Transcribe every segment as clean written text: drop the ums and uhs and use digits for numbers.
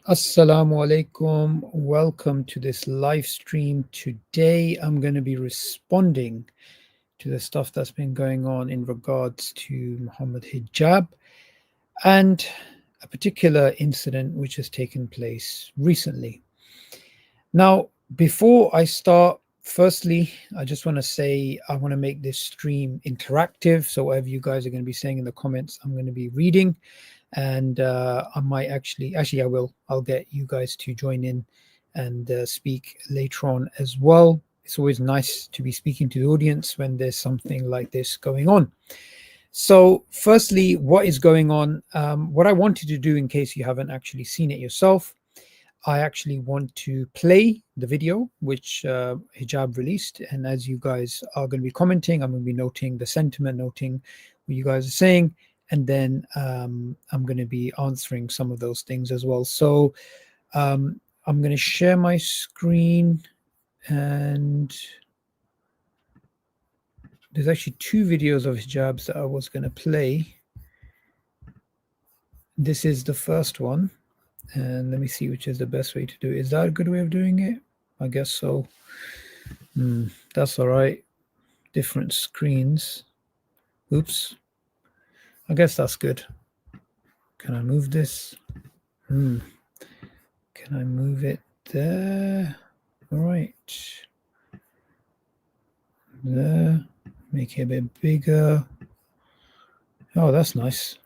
Assalamu alaikum. Welcome to this live stream. Today, I'm going to be responding to the stuff that's been going on in regards to Muhammad Hijab and a particular incident which has taken place recently. Now, before I start, firstly, I just want to say I want to make this stream interactive. So, whatever you guys are going to be saying in the comments, I'm going to be reading. And I might actually, I will. I'll get you guys to join in and speak later on as well. It's always nice to be speaking to the audience when there's something like this going on. So, firstly, what is going on? What I wanted to do, in case you haven't actually seen it yourself, I actually want to play the video which Hijab released. And as you guys are going to be commenting, I'm going to be noting the sentiment, noting what you guys are saying. And then I'm going to be answering some of those things as well. So I'm going to share my screen. And there's actually two videos of hijabs that I was going to play. This is the first one. And let me see which is the best way to do it. Is that a good way of doing it? I guess so. That's all right. Different screens. Oops. I guess that's good. Can I move this? Can I move it there? All right. There. Make it a bit bigger. Oh, that's nice.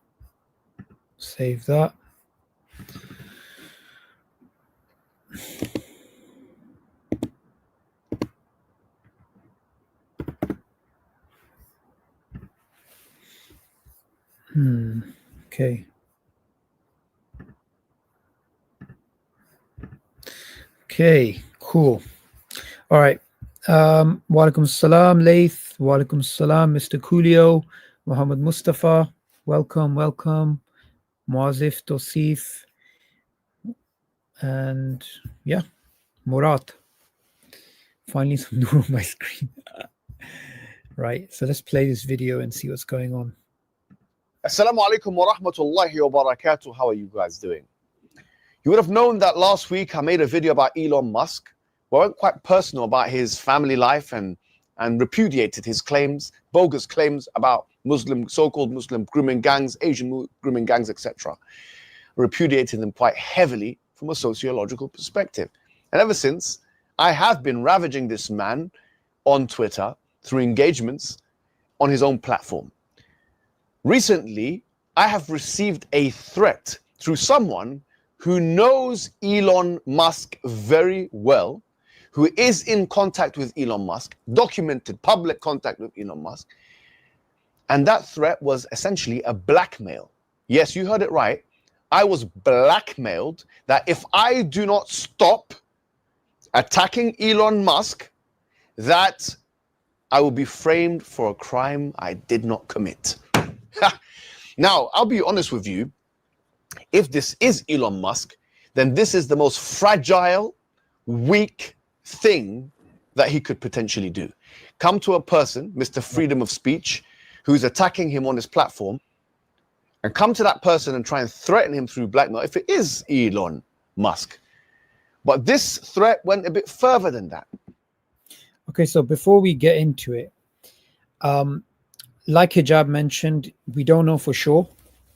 Save that. Okay. Okay, cool. All right. Walaikum salam, Laith. Walaikum salam, Mr. Coolio. Muhammad Mustafa. Welcome. Muazif Tosif. And yeah, Murat. Finally, some new on my screen. Right. So let's play this video and see what's going on. Assalamu alaikum wa rahmatullahi wa barakatuh. How are you guys doing? You would have known that last week I made a video about Elon Musk, where I went quite personal about his family life and repudiated his claims, bogus claims about so-called Muslim grooming gangs, Asian grooming gangs, etc. Repudiated them quite heavily from a sociological perspective. And ever since, I have been ravaging this man on Twitter through engagements on his own platform. Recently, I have received a threat through someone who knows Elon Musk very well, who is in contact with Elon Musk, documented public contact with Elon Musk. And that threat was essentially a blackmail. Yes, you heard it right. I was blackmailed that if I do not stop attacking Elon Musk, that I will be framed for a crime I did not commit. Now, I'll be honest with you. If this is Elon Musk, then this is the most fragile, weak thing that he could potentially do. Come to a person, Mr. Freedom of Speech, who's attacking him on his platform, and come to that person and try and threaten him through blackmail if it is Elon Musk. But this threat went a bit further than that. Okay, so before we get into it, like Hijab mentioned, we don't know for sure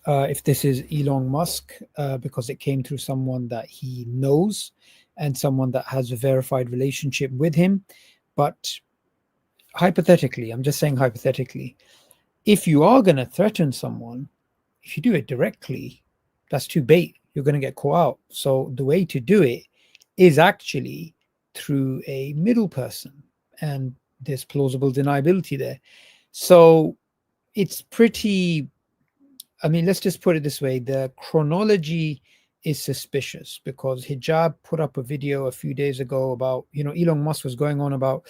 if this is Elon Musk because it came through someone that he knows and someone that has a verified relationship with him. But hypothetically, I'm just saying hypothetically, if you are going to threaten someone, if you do it directly, that's too bait. You're going to get caught out. So the way to do it is actually through a middle person, and there's plausible deniability there. So it's pretty, I mean, let's just put it this way. The chronology is suspicious because Hijab put up a video a few days ago about, Elon Musk was going on about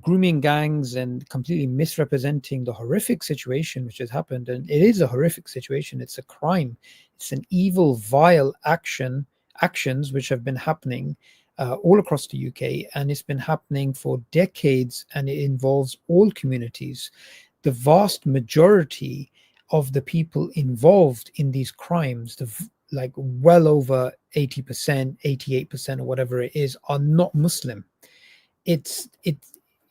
grooming gangs and completely misrepresenting the horrific situation which has happened. And it is a horrific situation. It's a crime. It's an evil, vile actions which have been happening all across the UK, and it's been happening for decades, and it involves all communities. The vast majority of the people involved in these crimes, like well over 80%, 88% or whatever it is, are not Muslim. It's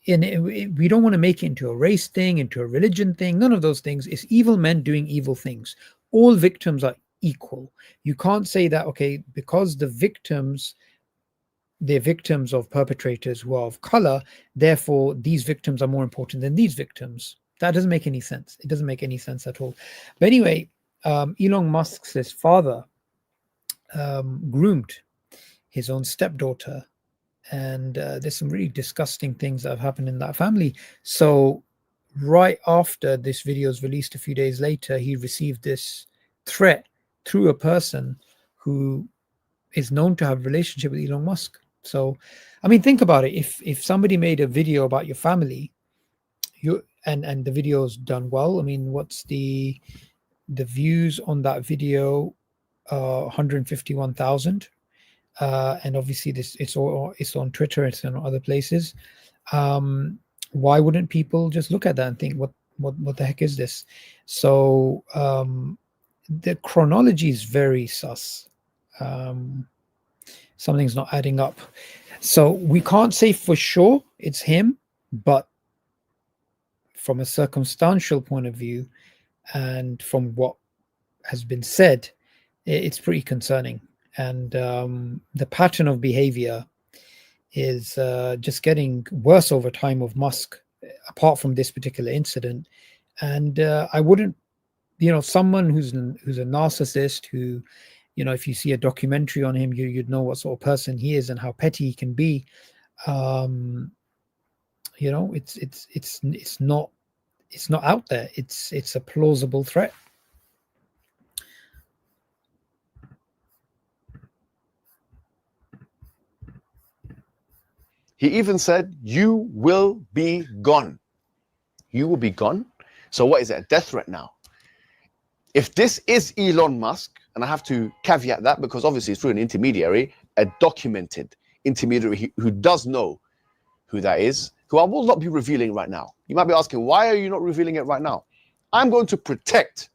we don't want to make it into a race thing, into a religion thing, none of those things. It's evil men doing evil things. All victims are equal. You can't say that, okay, because they're victims of perpetrators who are of color, therefore these victims are more important than these victims. That doesn't make any sense. It doesn't make any sense at all. But anyway, Elon Musk's father groomed his own stepdaughter, and there's some really disgusting things that have happened in that family. So right after this video is released a few days later, he received this threat through a person who is known to have a relationship with Elon Musk. So, I mean, think about it. If somebody made a video about your family, and the video's done well, I mean, what's the views on that video? 151,000. And obviously it's on Twitter, it's on other places. Why wouldn't people just look at that and think, what the heck is this? So the chronology is very sus. Something's not adding up. So we can't say for sure it's him, but from a circumstantial point of view and from what has been said, it's pretty concerning. And the pattern of behavior is just getting worse over time of Musk, apart from this particular incident. And I wouldn't, someone who's a narcissist, who, if you see a documentary on him, you'd know what sort of person he is and how petty he can be. It's not out there. It's a plausible threat. He even said, "You will be gone. You will be gone." So what is it? A death threat now? If this is Elon Musk, and I have to caveat that because obviously it's through an intermediary, a documented intermediary who does know who that is, who I will not be revealing right now. You might be asking, why are you not revealing it right now? I'm going to protect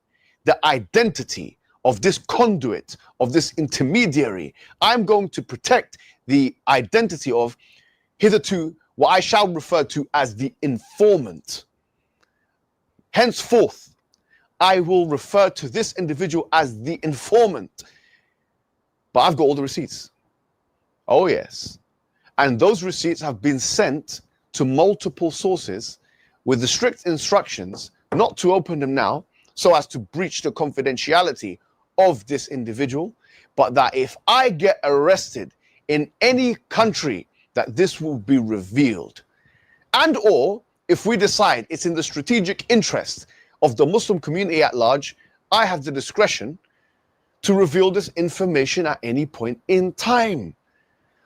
the identity of this conduit, of this intermediary. I'm going to protect the identity of hitherto what I shall refer to as the informant. Henceforth, I will refer to this individual as the informant. But I've got all the receipts. Oh yes. And those receipts have been sent to multiple sources with the strict instructions not to open them now so as to breach the confidentiality of this individual, but that if I get arrested in any country, that this will be revealed. And or if we decide it's in the strategic interest of the Muslim community at large, I have the discretion to reveal this information at any point in time.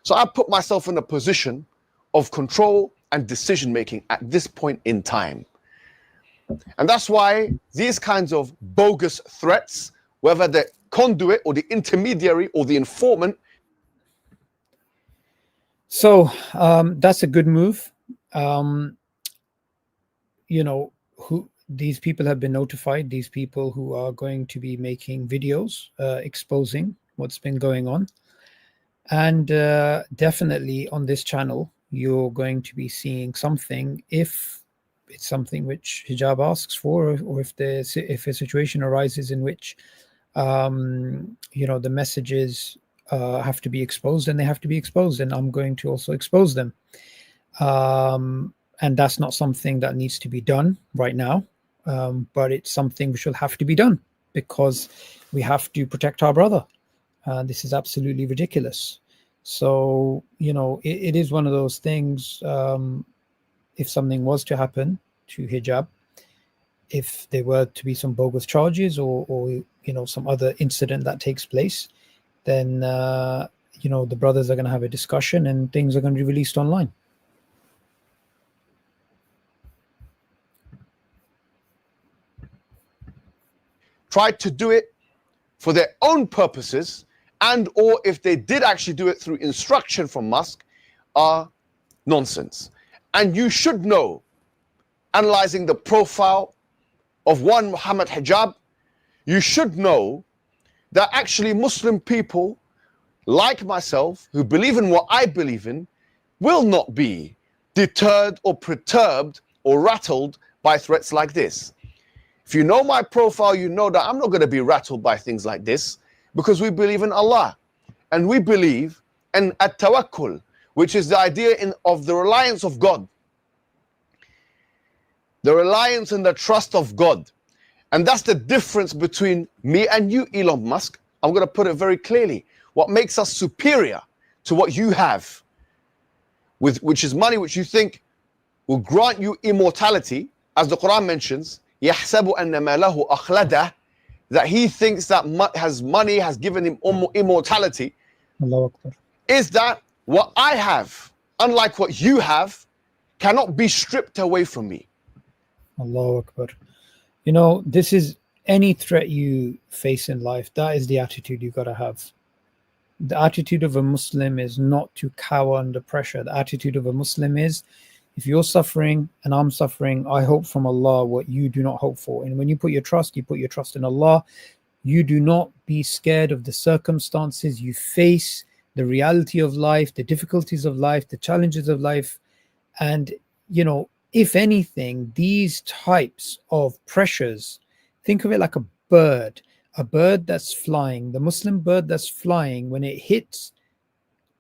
So I put myself in a position of control and decision making at this point in time. And that's why these kinds of bogus threats, whether the conduit or the intermediary or the informant. So that's a good move. Who these people have been notified, these people who are going to be making videos exposing what's been going on. And definitely on this channel, you're going to be seeing something if it's something which Hijab asks for, or if a situation arises in which, the messages have to be exposed, and they have to be exposed, and I'm going to also expose them. And that's not something that needs to be done right now, but it's something which will have to be done because we have to protect our brother. This is absolutely ridiculous. So, it is one of those things. If something was to happen to Hijab, if there were to be some bogus charges or some other incident that takes place, then, the brothers are going to have a discussion and things are going to be released online. Tried to do it for their own purposes, and or if they did actually do it through instruction from Musk, are nonsense. And you should know, analyzing the profile of one Muhammad Hijab, you should know that actually Muslim people like myself, who believe in what I believe in, will not be deterred or perturbed or rattled by threats like this. If you know my profile, you know that I'm not going to be rattled by things like this, because we believe in Allah, and we believe in at-tawakkul, which is the idea of the reliance of God, the reliance and the trust of God. And that's the difference between me and you, Elon Musk. I'm going to put it very clearly. What makes us superior to what you have, which is money, which you think will grant you immortality, as the Quran mentions, يَحْسَبُ أَنَّ مَا لَهُ أَخْلَدَهُ, that he thinks that money has given him immortality, is that what I have, unlike what you have, cannot be stripped away from me. Allahu Akbar. You know, this is any threat you face in life, that is the attitude you've got to have. The attitude of a Muslim is not to cower under pressure. The attitude of a Muslim is, if you're suffering and I'm suffering, I hope from Allah what you do not hope for. And when you put your trust in Allah. You do not be scared of the circumstances you face, the reality of life, the difficulties of life, the challenges of life. And, you know, if anything, these types of pressures, think of it like a bird that's flying, the Muslim bird that's flying, when it hits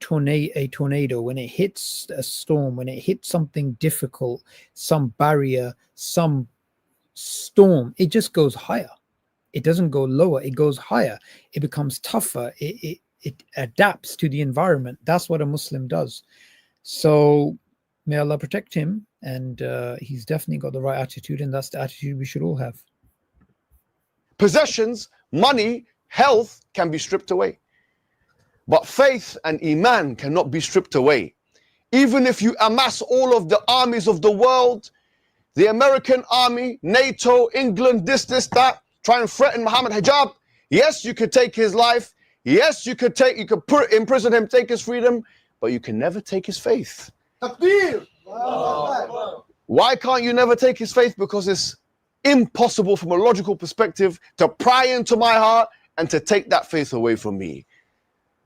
a tornado, when it hits a storm, when it hits something difficult, some barrier, some storm, it just goes higher. It doesn't go lower, it goes higher. It becomes tougher. It adapts to the environment. That's what a Muslim does. So may Allah protect him. And he's definitely got the right attitude, and that's the attitude we should all have. Possessions, money, health can be stripped away. But faith and Iman cannot be stripped away. Even if you amass all of the armies of the world, the American army, NATO, England, this, that, try and threaten Muhammad Hijab. Yes, you could take his life. Yes, you could imprison him, take his freedom, but you can never take his faith. Takbir! Why can't you never take his faith? Because it's impossible from a logical perspective to pry into my heart and to take that faith away from me.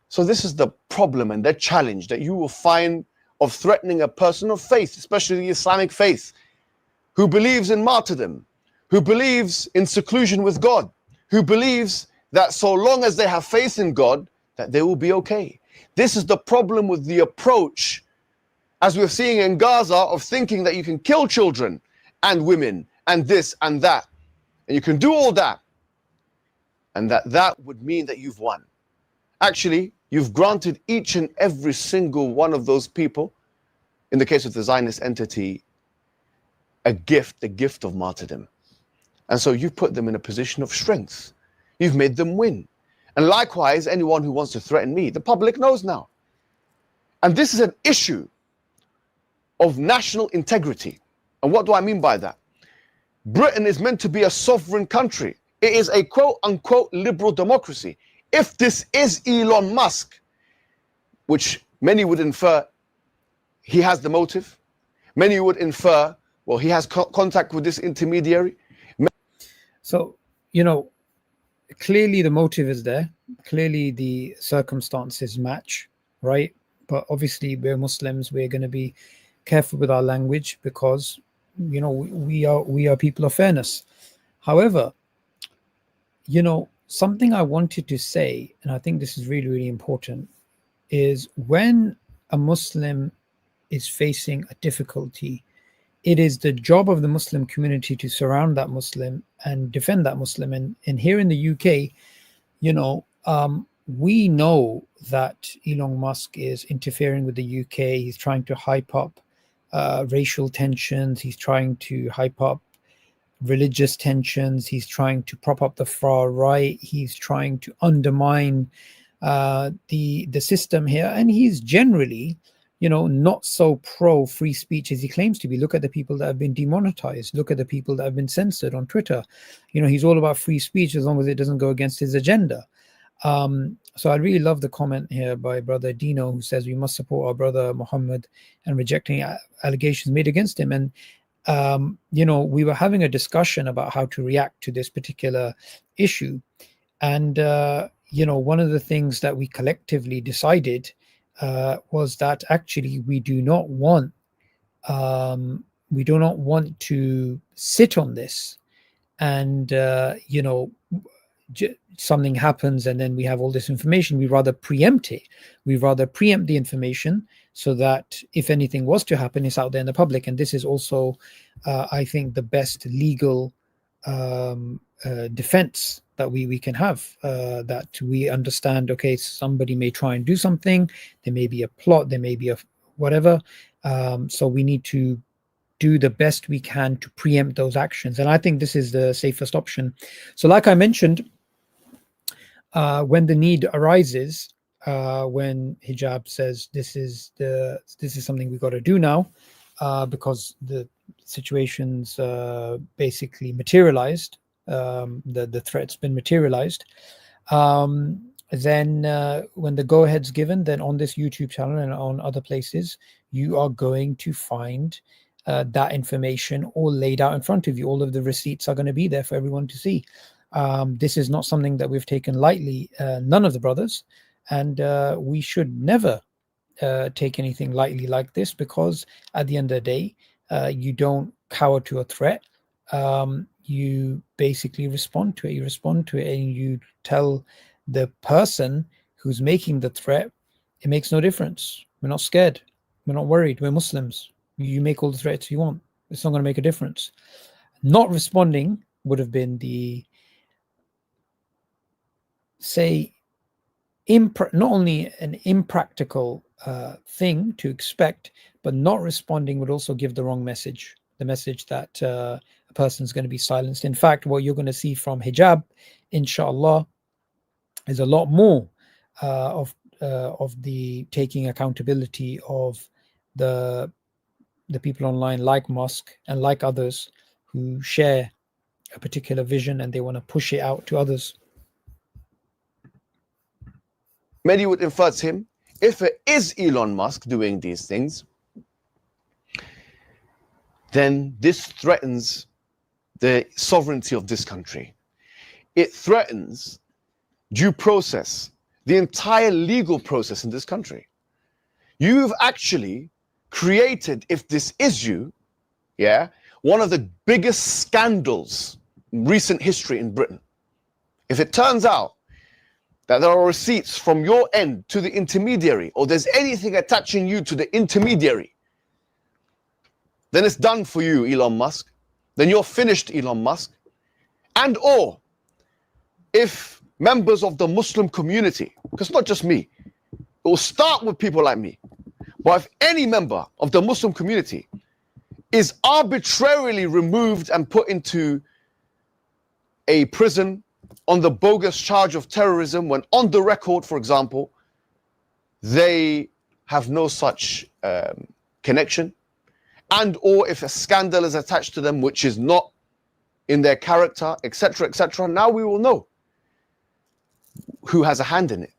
So this is the problem and the challenge that you will find of threatening a person of faith, especially the Islamic faith, who believes in martyrdom, who believes in seclusion with God, who believes that so long as they have faith in God, that they will be okay. This is the problem with the approach, as we're seeing in Gaza, of thinking that you can kill children and women and this and that, and you can do all that, and that would mean that you've won. Actually, you've granted each and every single one of those people, in the case of the Zionist entity, a gift, the gift of martyrdom. And so you've put them in a position of strength. You've made them win. And likewise, anyone who wants to threaten me, the public knows now. And this is an issue of national integrity. And what do I mean by that? Britain is meant to be a sovereign country. It is a quote-unquote liberal democracy. If this is Elon Musk, which many would infer he has the motive, many would infer, well, he has contact with this intermediary. So, you know, clearly the motive is there. Clearly the circumstances match, right? But obviously we're Muslims. We're going to be careful with our language because, you know, we are people of fairness. However, you know, something I wanted to say, and I think this is really, really important, is when a Muslim is facing a difficulty, it is the job of the Muslim community to surround that Muslim and defend that Muslim. And here in the UK, you know, we know that Elon Musk is interfering with the UK. He's trying to hype up racial tensions. He's trying to hype up religious tensions. He's trying to prop up the far right. He's trying to undermine the system here. And he's generally, you know, not so pro free speech as he claims to be. Look at the people that have been demonetized. Look at the people that have been censored on Twitter. You know, he's all about free speech as long as it doesn't go against his agenda. So I really love the comment here by brother Dino, who says we must support our brother Mohammad and rejecting allegations made against him. And you know, we were having a discussion about how to react to this particular issue. And one of the things that we collectively decided was that actually we do not want to sit on this, and something happens and then we have all this information. We rather preempt it. We rather preempt the information so that if anything was to happen, it's out there in the public. And this is also, I think, the best legal defense that we can have, that we understand, okay, somebody may try and do something, there may be a plot, there may be a whatever, so we need to do the best we can to preempt those actions. And I think this is the safest option. So like I mentioned, when the need arises, when Hijab says this is something we got to do now, because the situation's basically materialized, the threat's been materialized, then when the go-ahead's given, then on this YouTube channel and on other places, you are going to find that information all laid out in front of you. All of the receipts are going to be there for everyone to see. This is not something that we've taken lightly, none of the brothers, and we should never take anything lightly like this, because at the end of the day, you don't cower to a threat. You basically respond to it. You respond to it and you tell the person who's making the threat, it makes no difference. We're not scared. We're not worried. We're Muslims. You make all the threats you want. It's not going to make a difference. Not responding would have been the, say, not only an impractical thing to expect, but not responding would also give the wrong message, the message that a person's going to be silenced. In fact, what you're going to see from Hijab, inshallah, is a lot more of the taking accountability of the people online, like Musk and like others, who share a particular vision and they want to push it out to others. Many would infer to him, if it is Elon Musk doing these things, then this threatens the sovereignty of this country. It threatens due process, the entire legal process in this country. You've actually created, if this is you, one of the biggest scandals in recent history in Britain. If it turns out that there are receipts from your end to the intermediary, or there's anything attaching you to the intermediary, then it's done for you, Elon Musk. Then you're finished, Elon Musk. And or if members of the Muslim community, because not just me, it will start with people like me, but if any member of the Muslim community is arbitrarily removed and put into a prison on the bogus charge of terrorism, when on the record, for example, they have no such connection, and or if a scandal is attached to them which is not in their character, etc., now we will know who has a hand in it.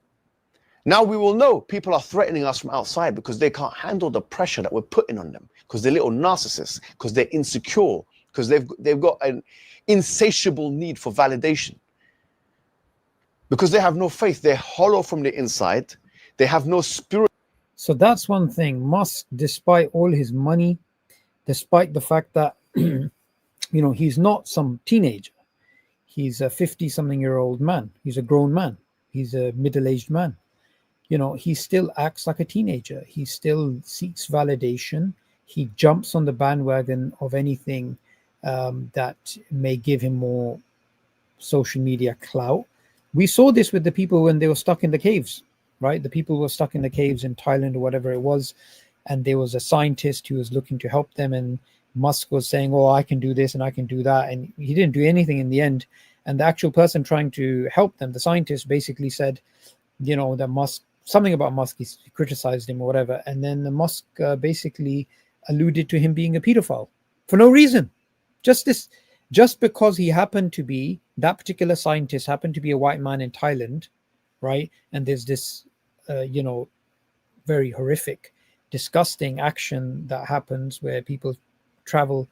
Now we will know people are threatening us from outside because they can't handle the pressure that we're putting on them, because they're little narcissists, because they're insecure, because they've got an insatiable need for validation, because they have no faith. They're hollow from the inside. They have no spirit. So that's one thing. Musk, despite all his money, despite the fact that he's not some teenager, he's a 50-something-year-old man. He's a grown man. He's a middle-aged man. He still acts like a teenager. He still seeks validation. He jumps on the bandwagon of anything that may give him more social media clout. We saw this with the people when they were stuck in the caves, right? The people were stuck in the caves in Thailand or whatever it was, and there was a scientist who was looking to help them, and Musk was saying, oh, I can do this and I can do that, and he didn't do anything in the end. And the actual person trying to help them, the scientist, basically said, that Musk, something about Musk, he criticized him or whatever, and then the Musk basically alluded to him being a pedophile for no reason. Just because he happened to be, that particular scientist happened to be a white man in Thailand, right? And there's this, very horrific, disgusting action that happens where people travel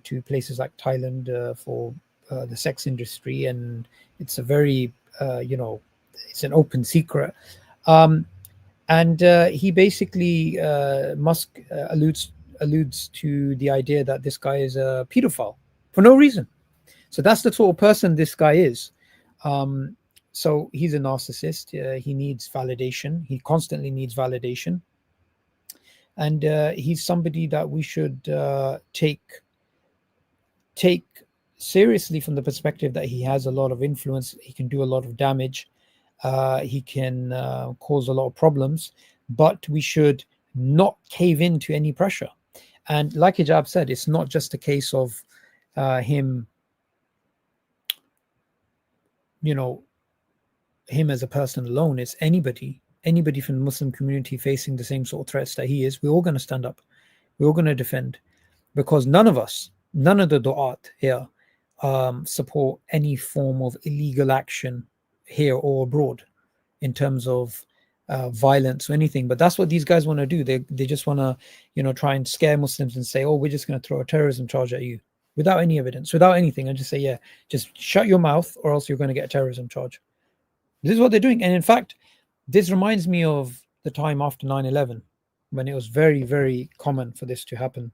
to places like Thailand for the sex industry, and it's a very, it's an open secret. And he basically Musk alludes to the idea that this guy is a pedophile for no reason. So that's the sort of person this guy is. So he's a narcissist. He needs validation. He constantly needs validation, and he's somebody that we should take seriously from the perspective that he has a lot of influence. He can do a lot of damage. He can cause a lot of problems, but we should not cave into any pressure. And like Hijab said, it's not just a case of him, him as a person alone. It's anybody from the Muslim community facing the same sort of threats that he is. We're all going to stand up. We're all going to defend, because none of the du'at here support any form of illegal action here or abroad in terms of violence or anything. But that's what these guys want to do. They just want to try and scare Muslims and say, oh, we're just going to throw a terrorism charge at you without any evidence, without anything, and just say, yeah, just shut your mouth or else you're going to get a terrorism charge. This is what they're doing. And in fact, this reminds me of the time after 9/11, when it was very, very common for this to happen.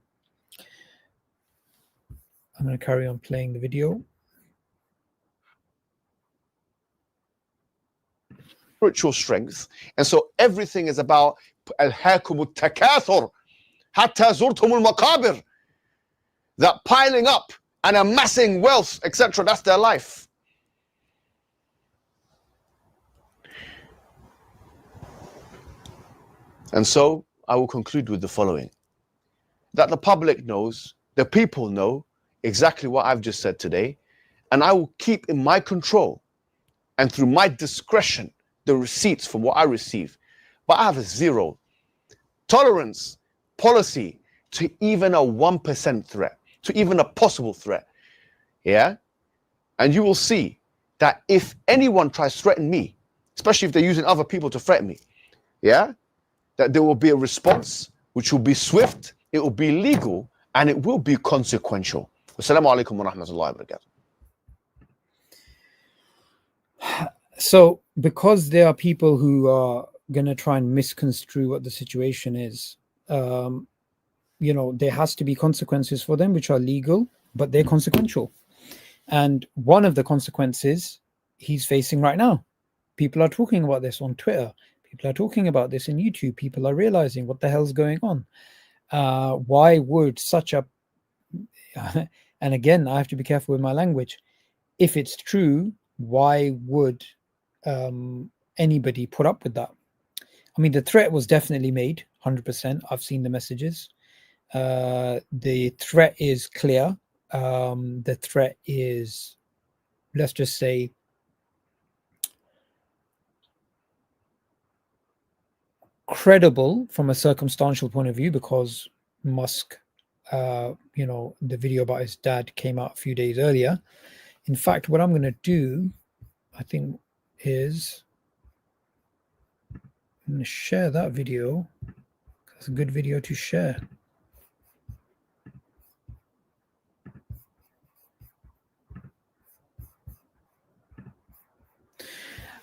I'm going to carry on playing the video. Spiritual strength, and so everything is about al-hakum al-takathur hatta zurtum al-maqabir, that piling up and amassing wealth, etc. That's their life. And so I will conclude with the following: that the public knows, the people know exactly what I've just said today, and I will keep in my control and through my discretion the receipts from what I receive. But I have a zero tolerance policy to even a 1% threat, to even a possible threat. Yeah? And you will see that if anyone tries to threaten me, especially if they're using other people to threaten me, yeah, that there will be a response which will be swift, it will be legal, and it will be consequential. Assalamu alaikum wa rahmatullahi wa barakatuh. So, because there are people who are going to try and misconstrue what the situation is, there has to be consequences for them, which are legal, but they're consequential. And one of the consequences he's facing right now. People are talking about this on Twitter. People are talking about this in YouTube. People are realizing what the hell's going on. Why would such a... and again, I have to be careful with my language. If it's true, why would anybody put up with that? I mean, the threat was definitely made, 100%. I've seen the messages. The threat is clear. The threat is, let's just say, credible from a circumstantial point of view, because Musk, the video about his dad came out a few days earlier. In fact, what I'm going to do, I think, is I'm going to share that video. It's a good video to share.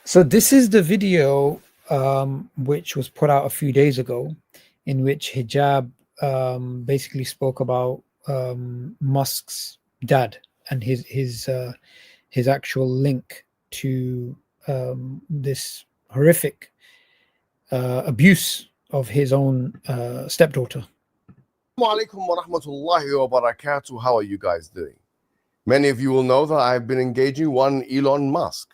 So this is the video which was put out a few days ago, in which Hijab basically spoke about Musk's dad and his actual link to this horrific abuse of his own stepdaughter. Assalamu alaikum wa rahmatullahi wa barakatuh. How are you guys doing? Many of you will know that I've been engaging one Elon Musk,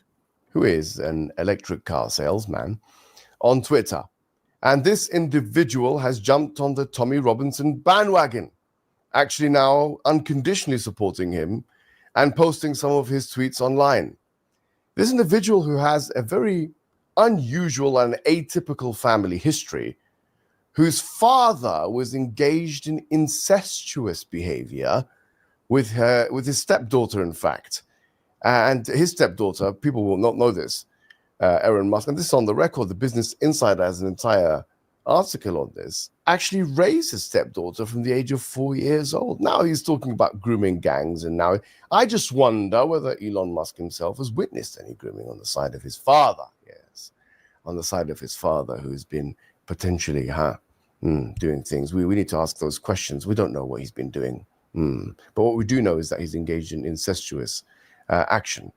who is an electric car salesman, on Twitter. And this individual has jumped on the Tommy Robinson bandwagon, actually now unconditionally supporting him and posting some of his tweets online. This individual, who has a very unusual and atypical family history, whose father was engaged in incestuous behavior with his stepdaughter, in fact. And his stepdaughter, people will not know this, Elon Musk, and this is on the record, the Business Insider has an entire article on this, actually raised his stepdaughter from the age of 4 years old. Now he's talking about grooming gangs, and now I just wonder whether Elon Musk himself has witnessed any grooming on the side of his father. Yeah. on the side of his father, who's been potentially doing things. We need to ask those questions. We don't know what he's been doing. But what we do know is that he's engaged in incestuous action.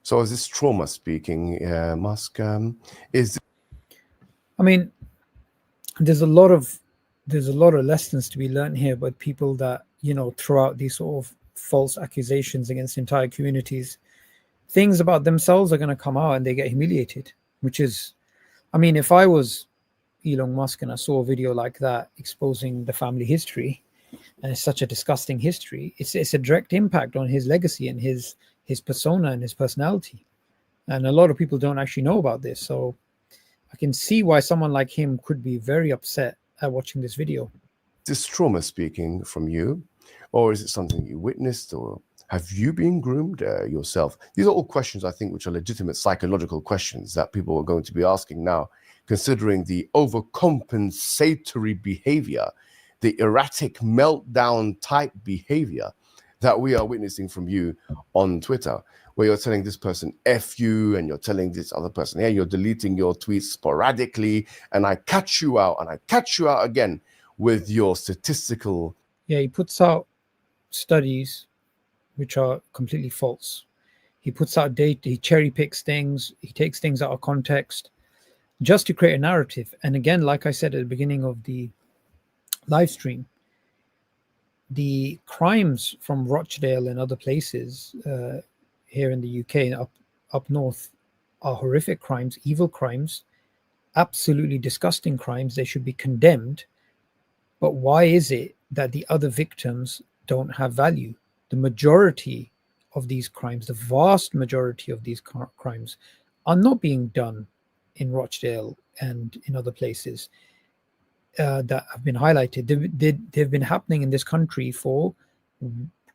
So is this trauma speaking, Musk? I mean, there's a lot of lessons to be learned here by people that, you know, throw out these sort of false accusations against entire communities. Things about themselves are going to come out and they get humiliated, which is, I mean, if I was Elon Musk and I saw a video like that exposing the family history, and it's such a disgusting history, it's a direct impact on his legacy and his persona and his personality. And a lot of people don't actually know about this. So I can see why someone like him could be very upset at watching this video. Is this trauma speaking from you, or is it something you witnessed, or have you been groomed yourself? These are all questions, I think, which are legitimate psychological questions that people are going to be asking now, considering the overcompensatory behavior, the erratic meltdown type behavior that we are witnessing from you on Twitter, where you're telling this person F you, and you're telling this other person, hey, you're deleting your tweets sporadically, and I catch you out, and I catch you out again with your statistical. Yeah, he puts out studies which are completely false. He puts out data, he cherry picks things, he takes things out of context just to create a narrative. And again, like I said at the beginning of the live stream, the crimes from Rochdale and other places here in the UK, up north, are horrific crimes, evil crimes, absolutely disgusting crimes. They should be condemned. But why is it that the other victims don't have value? The majority of these crimes, the vast majority of these crimes, are not being done in Rochdale and in other places that have been highlighted. They've been happening in this country for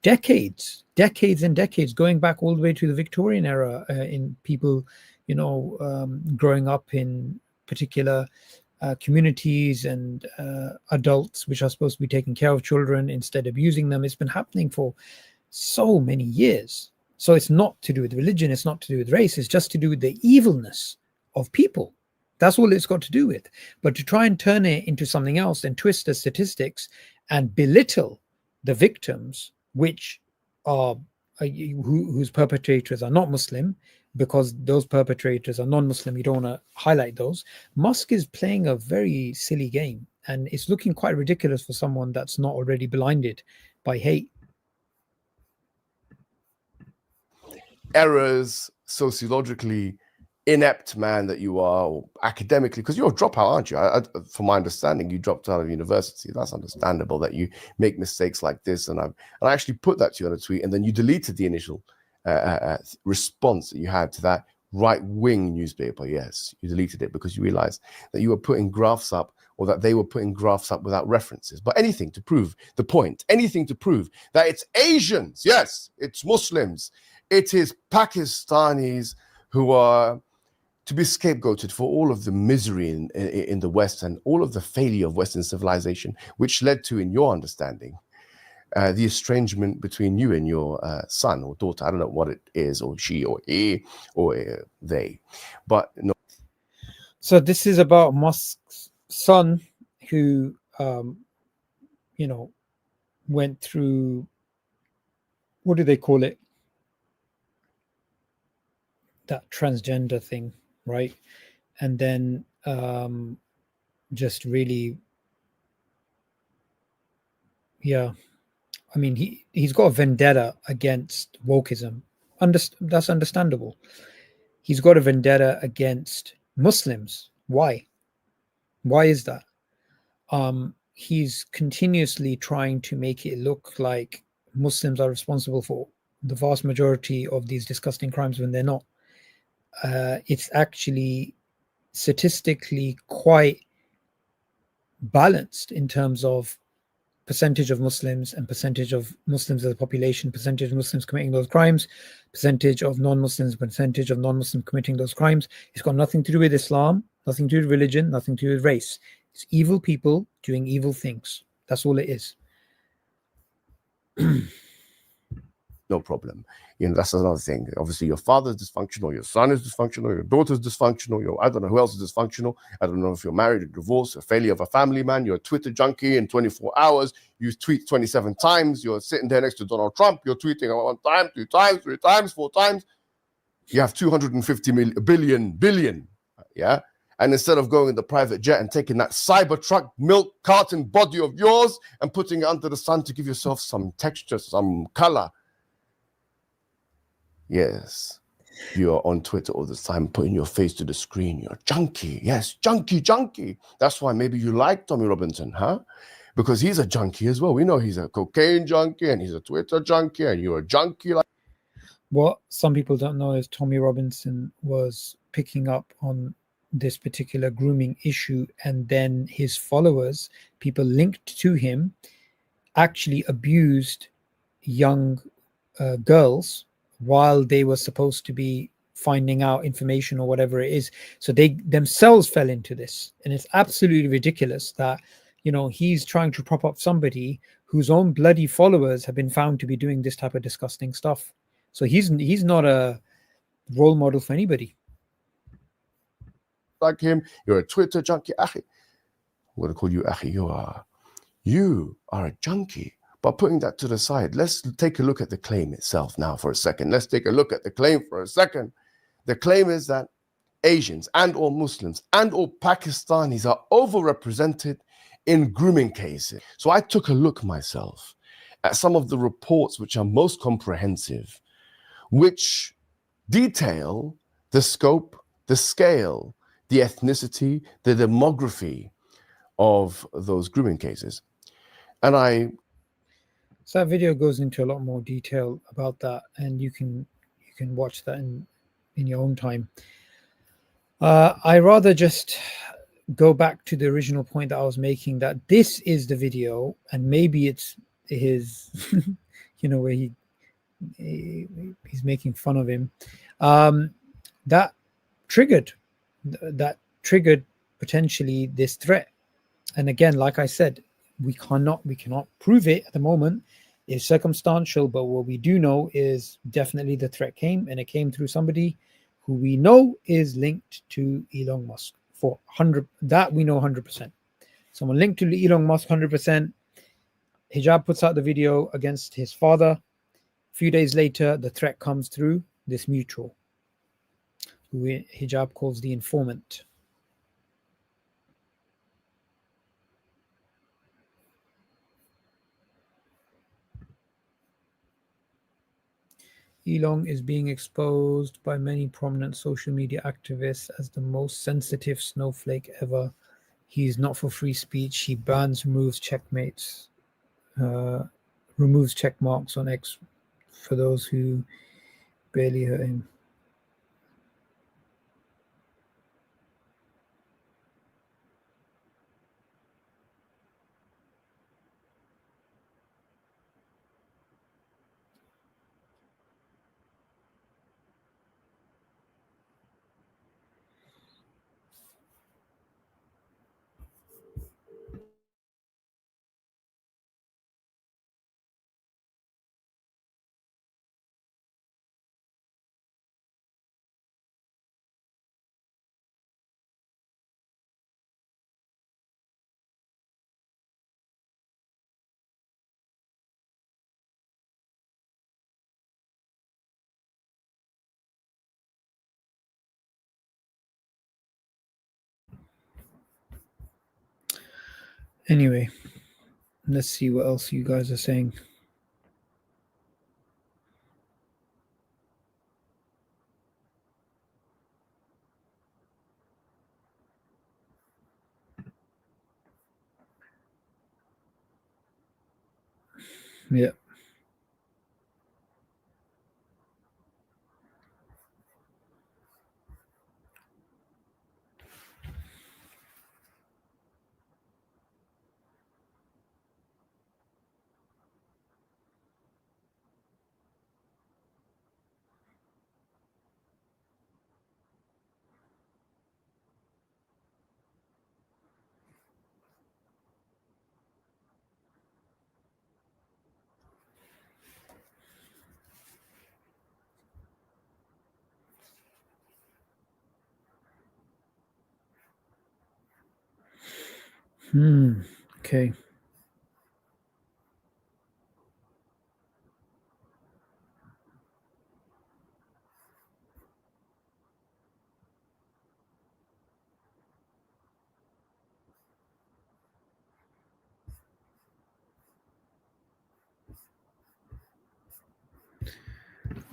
decades and decades, going back all the way to the Victorian era, in people, you know, growing up in particular communities and adults which are supposed to be taking care of children instead abusing them. It's been happening for so many years. So it's not to do with religion, it's not to do with race, it's just to do with the evilness of people. That's all it's got to do with. But to try and turn it into something else and twist the statistics and belittle the victims, which are whose perpetrators are not Muslim, because those perpetrators are non-Muslim, you don't want to highlight those. Musk is playing a very silly game, and it's looking quite ridiculous for someone that's not already blinded by hate. Errors, sociologically inept man that you are, or academically, because you're a dropout, aren't you? From my understanding, you dropped out of university. That's understandable that you make mistakes like this, and I actually put that to you on a tweet, and then you deleted the initial response that you had to that right-wing newspaper. Yes, you deleted it because you realized that you were putting graphs up, or that they were putting graphs up without references. But anything to prove the point, anything to prove that it's Asians, yes, it's Muslims, it is Pakistanis who are to be scapegoated for all of the misery in the West and all of the failure of Western civilization, which led to, in your understanding, the estrangement between you and your son or daughter. I don't know what it is, or she or he or they, but no. So this is about Musk's son, who, you know, went through, what do they call it? That transgender thing, right? And then just really, yeah, I mean, he's got a vendetta against wokeism. That's understandable. He's got a vendetta against Muslims. Why is that? He's continuously trying to make it look like Muslims are responsible for the vast majority of these disgusting crimes when they're not. It's actually statistically quite balanced in terms of percentage of Muslims and percentage of Muslims as a population, percentage of Muslims committing those crimes, percentage of non-Muslims, percentage of non-Muslims committing those crimes. It's got nothing to do with Islam, nothing to do with religion, nothing to do with race. It's evil people doing evil things. That's all it is. no problem. That's another thing. Obviously, your father's dysfunctional, your son is dysfunctional, your daughter's dysfunctional, I don't know who else is dysfunctional. I don't know if you're married or divorced, a failure of a family man, you're a Twitter junkie in 24 hours, you tweet 27 times, you're sitting there next to Donald Trump, you're tweeting 1 time, 2 times, 3 times, 4 times. You have 250 billion. Yeah. And instead of going in the private jet and taking that Cybertruck milk carton body of yours and putting it under the sun to give yourself some texture, some color. Yes, you're on Twitter all the time, putting your face to the screen. You're a junkie. Yes, junkie. That's why maybe you like Tommy Robinson, huh? Because he's a junkie as well. We know he's a cocaine junkie and he's a Twitter junkie and you're a junkie. What some people don't know is Tommy Robinson was picking up on this particular grooming issue, and then his followers, people linked to him, actually abused young girls while they were supposed to be finding out information or whatever it is. So they themselves fell into this, and it's absolutely ridiculous that he's trying to prop up somebody whose own bloody followers have been found to be doing this type of disgusting stuff. So he's not a role model for anybody. Like him, you're a Twitter junkie. Akhi. I'm going to call you Akhi. You are a junkie. But putting that to the side, let's take a look at the claim itself now for a second. Let's take a look at the claim for a second. The claim is that Asians and or Muslims and or Pakistanis are overrepresented in grooming cases. So I took a look myself at some of the reports which are most comprehensive, which detail the scope, the scale, the ethnicity, the demography of those grooming cases. And So that video goes into a lot more detail about that, and you can watch that in your own time. I rather just go back to the original point that I was making, that this is the video, and maybe it's his, where he's making fun of him. That triggered potentially this threat. And again, like I said, we cannot prove it at the moment. It's circumstantial, but what we do know is definitely the threat came, and it came through somebody who we know is linked to Elon Musk. For 100, that we know 100%. Someone linked to Elon Musk 100%. Hijab puts out the video against his father. A few days later, the threat comes through this mutual, who Hijab calls the informant. Elon is being exposed by many prominent social media activists as the most sensitive snowflake ever. He's not for free speech. He bans, removes check marks on X for those who barely hurt him. Anyway, let's see what else you guys are saying. Yeah. Okay.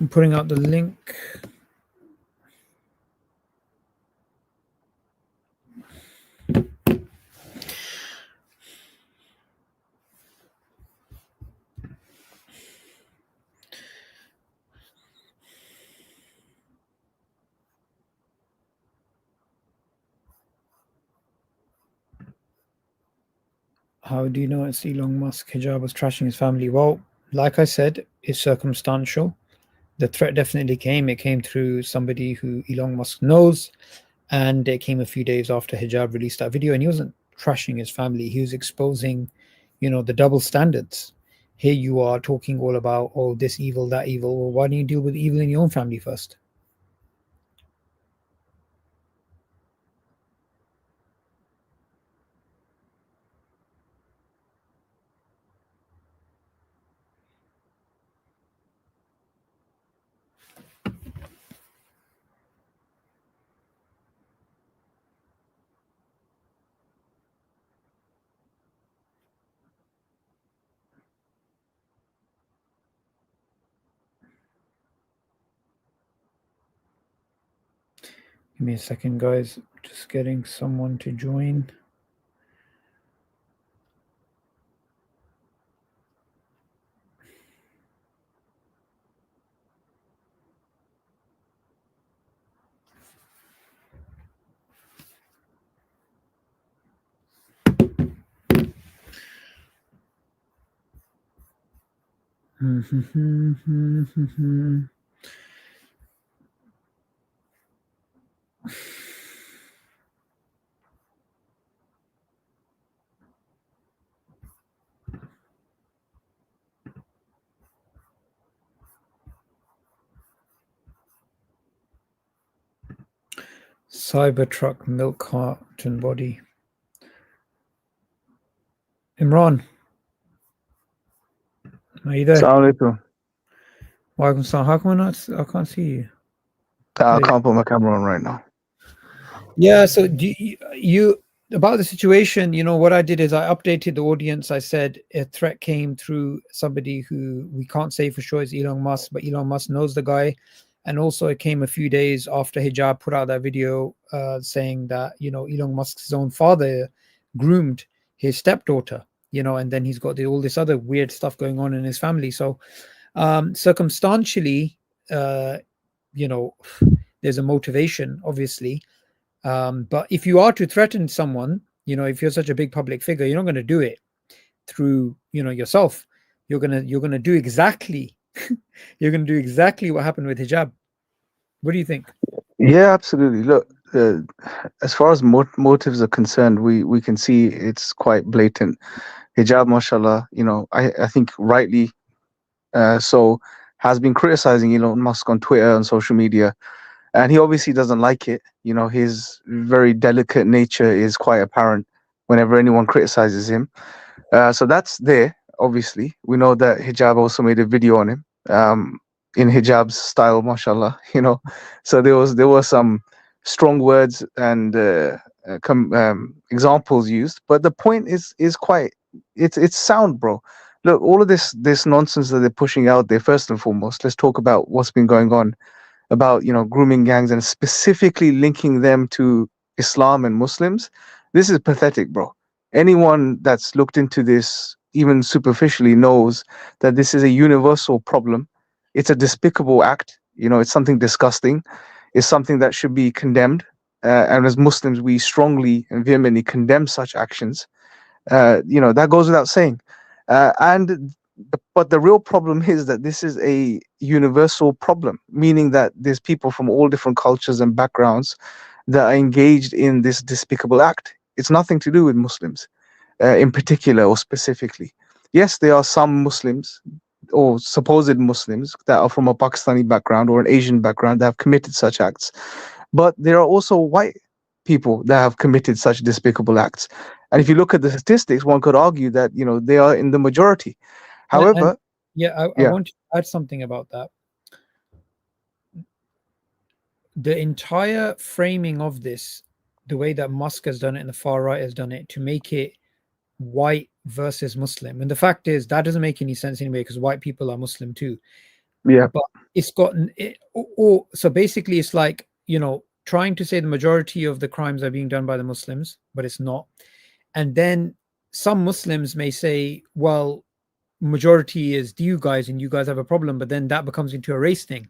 I'm putting out the link. How do you know it's Elon Musk? Hijab was trashing his family. Well, like I said, it's circumstantial. The threat definitely came. It came through somebody who Elon Musk knows, and it came a few days after Hijab released that video. And he wasn't trashing his family; he was exposing, the double standards. Here you are talking all about, oh, this evil, that evil. Well, why don't you deal with evil in your own family first? Give me a second, guys. Just getting someone to join. Cybertruck milk carton body. Imran, are you there? Assalamu alaikum. Walaikum salam. How come I can't see you? I Hey. can't put my camera on right now. Yeah, so do you about the situation, what I did is I updated the audience. I said a threat came through somebody who we can't say for sure is Elon Musk, but Elon Musk knows the guy. And also it came a few days after Hijab put out that video saying that, Elon Musk's own father groomed his stepdaughter, and then he's got all this other weird stuff going on in his family. So circumstantially, there's a motivation, obviously. But if you are to threaten someone, if you're such a big public figure, you're not going to do it through, yourself. You're gonna do exactly, you're gonna do exactly what happened with Hijab. What do you think? Yeah, absolutely. Look, as far as motives are concerned, we can see it's quite blatant. Hijab, mashallah, I think rightly so, has been criticizing Elon Musk on Twitter and social media, and he obviously doesn't like it. His very delicate nature is quite apparent whenever anyone criticizes him. So that's there. Obviously, we know that Hijab also made a video on him, in Hijab's style, mashallah. So there were some strong words and examples used, but the point is quite it's sound, bro. Look, all of this nonsense that they're pushing out there. First and foremost, let's talk about what's been going on about grooming gangs and specifically linking them to Islam and Muslims. This is pathetic, bro. Anyone that's looked into this even superficially knows that this is a universal problem. It's a despicable act. It's something disgusting. It's something that should be condemned. And as Muslims, we strongly and vehemently condemn such actions. That goes without saying. But the real problem is that this is a universal problem, meaning that there's people from all different cultures and backgrounds that are engaged in this despicable act. It's nothing to do with Muslims in particular or specifically. Yes, there are some Muslims or supposed Muslims that are from a Pakistani background or an Asian background that have committed such acts. But there are also white people that have committed such despicable acts. And if you look at the statistics, one could argue that they are in the majority. And However, yeah, I yeah, want to add something about that. The entire framing of this, the way that Musk has done it and the far right has done it, to make it white versus Muslim. And the fact is, that doesn't make any sense anyway, because white people are Muslim too. yeah, But it's gotten it, or so basically, it's like, trying to say the majority of the crimes are being done by the Muslims, but it's not. And then some Muslims may say, well, majority is you guys, and you guys have a problem, but then that becomes into a race thing.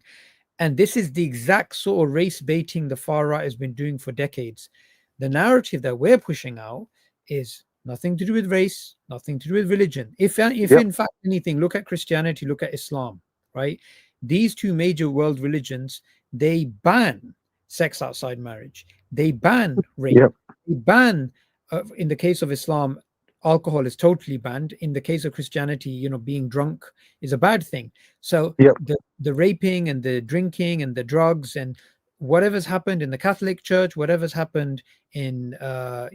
And this is the exact sort of race baiting the far right has been doing for decades. The narrative that we're pushing out is nothing to do with race, nothing to do with religion. If yep, in fact anything, look at Christianity, look at Islam, right? These two major world religions, they ban sex outside marriage. They ban rape. yep, They ban, in the case of Islam, alcohol is totally banned. In the case of Christianity, being drunk is a bad thing. So yep, the raping and the drinking and the drugs and whatever's happened in the Catholic Church, whatever's happened in madrasas,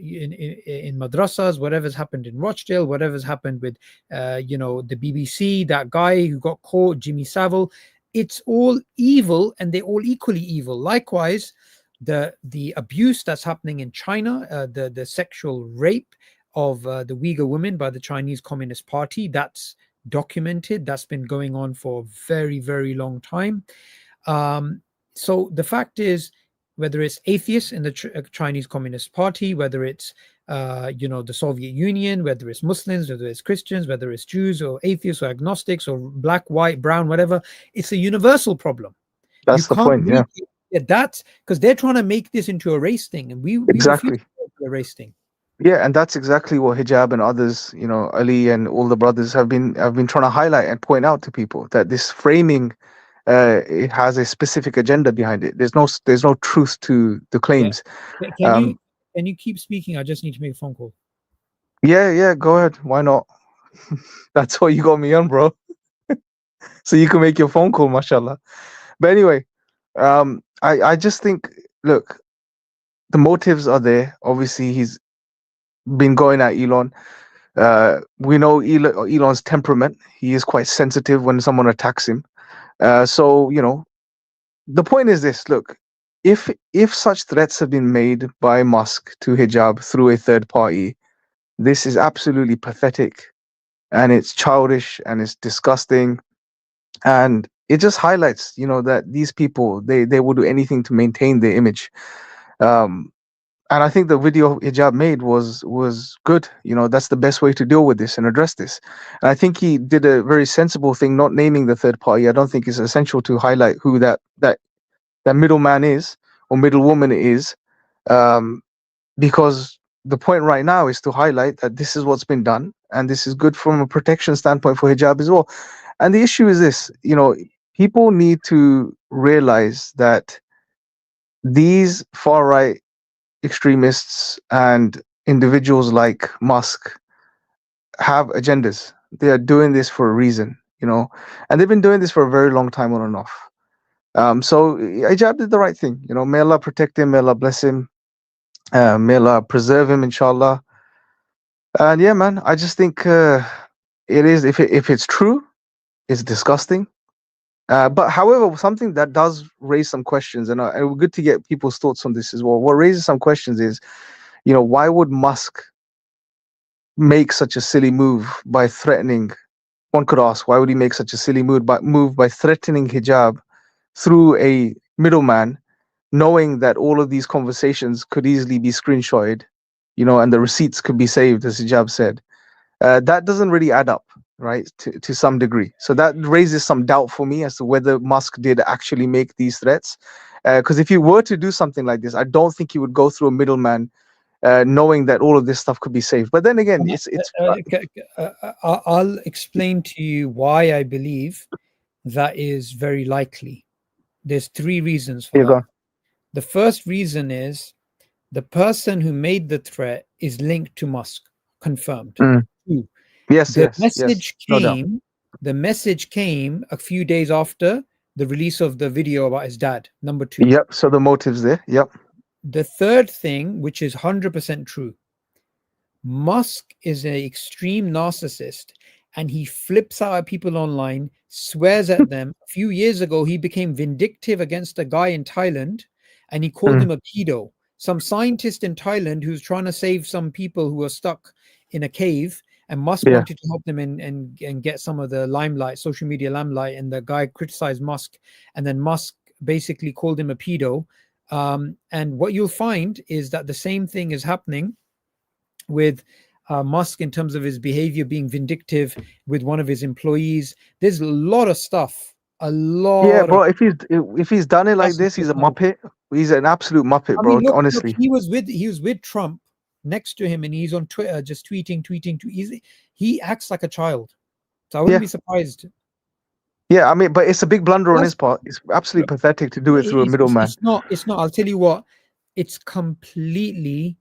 whatever's happened in Rochdale, whatever's happened with the BBC, that guy who got caught, Jimmy Savile, it's all evil, and they're all equally evil. Likewise, the abuse that's happening in China, the sexual rape of the Uyghur women by the Chinese Communist Party, that's documented. That's been going on for a very, very long time. So the fact is, whether it's atheists in the Chinese Communist Party, whether it's the Soviet Union, whether it's Muslims, whether it's Christians, whether it's Jews or atheists or agnostics or black, white, brown, whatever, it's a universal problem. that's the point. Yeah, That's because they're trying to make this into a race thing, and we refuse exactly. to make it a race thing. Yeah, and that's exactly what Hijab and others, Ali and all the brothers have been trying to highlight and point out to people, that this framing, it has a specific agenda behind it. There's no truth to the claims. Can you keep speaking? I just need to make a phone call. Yeah, go ahead. Why not? That's what you got me on, bro. So you can make your phone call, mashallah. But anyway, I just think, look, the motives are there. Obviously, he's been going at Elon. We know Elon's temperament. He is quite sensitive when someone attacks him. So the point is this: look, if such threats have been made by Musk to Hijab through a third party, this is absolutely pathetic, and it's childish, and it's disgusting, and it just highlights, that these people, they will do anything to maintain their image. And I think the video Hijab made was good. That's the best way to deal with this and address this. And I think he did a very sensible thing, not naming the third party. I don't think it's essential to highlight who that middleman is or middlewoman is, because the point right now is to highlight that this is what's been done, and this is good from a protection standpoint for Hijab as well. And the issue is this: people need to realize that these far right extremists and individuals like Musk have agendas. They are doing this for a reason, and they've been doing this for a very long time on and off. So Hijab did the right thing. May Allah protect him, may Allah bless him, may Allah preserve him, inshallah. And yeah, man, I just think it is, if it's true, it's disgusting. But however, something that does raise some questions, and it would be good to get people's thoughts on this as well. What raises some questions is, why would Musk make such a silly move by threatening? One could ask, why would he make such a silly move by threatening Hijab through a middleman, knowing that all of these conversations could easily be screenshotted, and the receipts could be saved, as Hijab said? That doesn't really add up, right, to some degree. So that raises some doubt for me as to whether Musk did actually make these threats. Because if he were to do something like this, I don't think he would go through a middleman, knowing that all of this stuff could be saved. But then again, I'll explain to you why I believe that is very likely. There's three reasons for that. The first reason is the person who made the threat is linked to Musk, confirmed. Yes, the message came a few days after the release of the video about his dad. Number two. Yep. So the motives there. Yep. The third thing, which is 100% true, Musk is an extreme narcissist, and he flips out at people online, swears at them. A few years ago, he became vindictive against a guy in Thailand, and he called Mm, him a pedo. Some scientist in Thailand who's trying to save some people who were stuck in a cave, and Musk yeah. wanted to help them and get some of the limelight, social media limelight, and the guy criticized Musk, and then Musk basically called him a pedo. And what you'll find is that the same thing is happening with Musk in terms of his behavior being vindictive with one of his employees. There's a lot of stuff, a Yeah, lot of bro. If he's done it like that's this, he's a personal. muppet. He's an absolute muppet, I mean, bro. look, Honestly. he was with Trump next to him, and he's on Twitter just tweeting. He acts like a child, so I wouldn't Yeah. be surprised. Yeah. I mean, but it's a big blunder on That's his part. It's absolutely look, pathetic to do it through a middleman. it's not. It's not. I'll tell you what. It's completely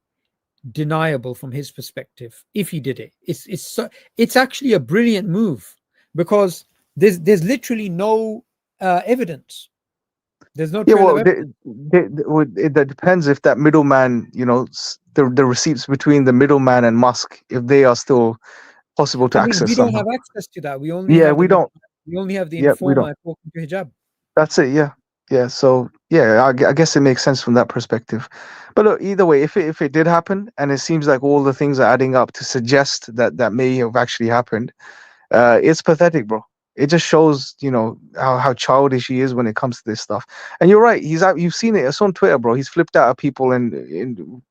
deniable from his perspective if he did it. It's actually a brilliant move because there's literally no evidence. There's no Yeah, trail of well, evidence. that depends if that middleman, the receipts between the middleman and Musk, if they are still possible to I mean, access we don't somehow. have access to that. We only Yeah, have the we don't. we only have the Yeah, we don't. informer talking to Hijab. That's it. Yeah, yeah. So yeah, I guess it makes sense from that perspective. But look, either way, if it did happen, and it seems like all the things are adding up to suggest that that may have actually happened, it's pathetic, bro. It just shows, how childish he is when it comes to this stuff. And you're right. He's out. You've seen it. It's on Twitter, bro. He's flipped out at people and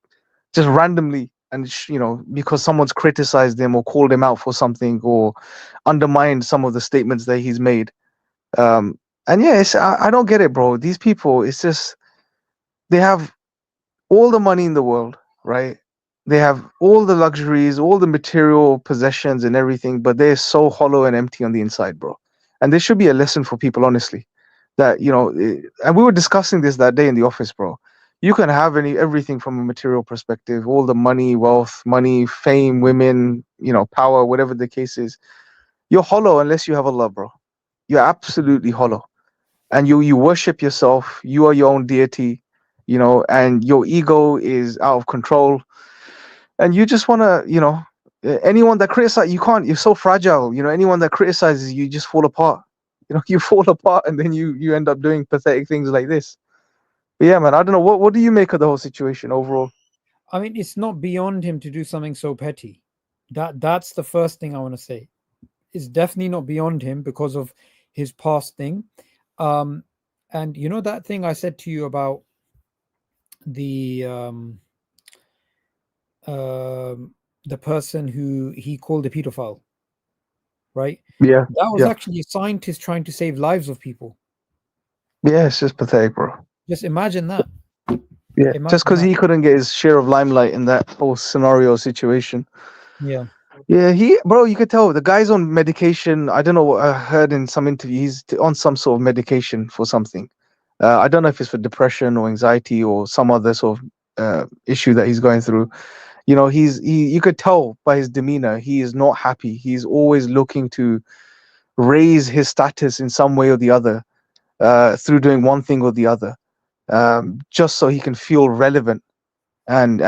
just randomly, and because someone's criticized him or called him out for something or undermined some of the statements that he's made. Um, and yeah, I don't get it, bro. These people, it's just they have all the money in the world, right? They have all the luxuries, all the material possessions and everything, but they're so hollow and empty on the inside, bro. And there should be a lesson for people, honestly, that and we were discussing this that day in the office, bro. You can have everything from a material perspective, all the money, wealth, money, fame, women, power, whatever the case is. You're hollow unless you have Allah, bro. You're absolutely hollow, and you worship yourself. You are your own deity, and your ego is out of control, and you just want to, anyone that criticizes you, can't, you're so fragile. Anyone that criticizes you just fall apart. You fall apart, and then you end up doing pathetic things like this. But yeah, man, I don't know, what do you make of the whole situation overall? I mean, it's not beyond him to do something so petty. That's the first thing I want to say. It's definitely not beyond him because of his past thing. Um, and you know that thing I said to you about the um, the person who he called a pedophile, right? Yeah, That was yeah, actually a scientist trying to save lives of people. yeah, it's just pathetic, bro. Just imagine that. Yeah, just Imagine because that. he couldn't get his share of limelight in that whole scenario situation. Yeah. Yeah, bro, you could tell the guy's on medication. I don't know what I heard in some interview. He's on some sort of medication for something. I don't know if it's for depression or anxiety or some other sort of issue that he's going through. You could tell by his demeanor, he is not happy. He's always looking to raise his status in some way or the other, through doing one thing or the other, just so he can feel relevant, and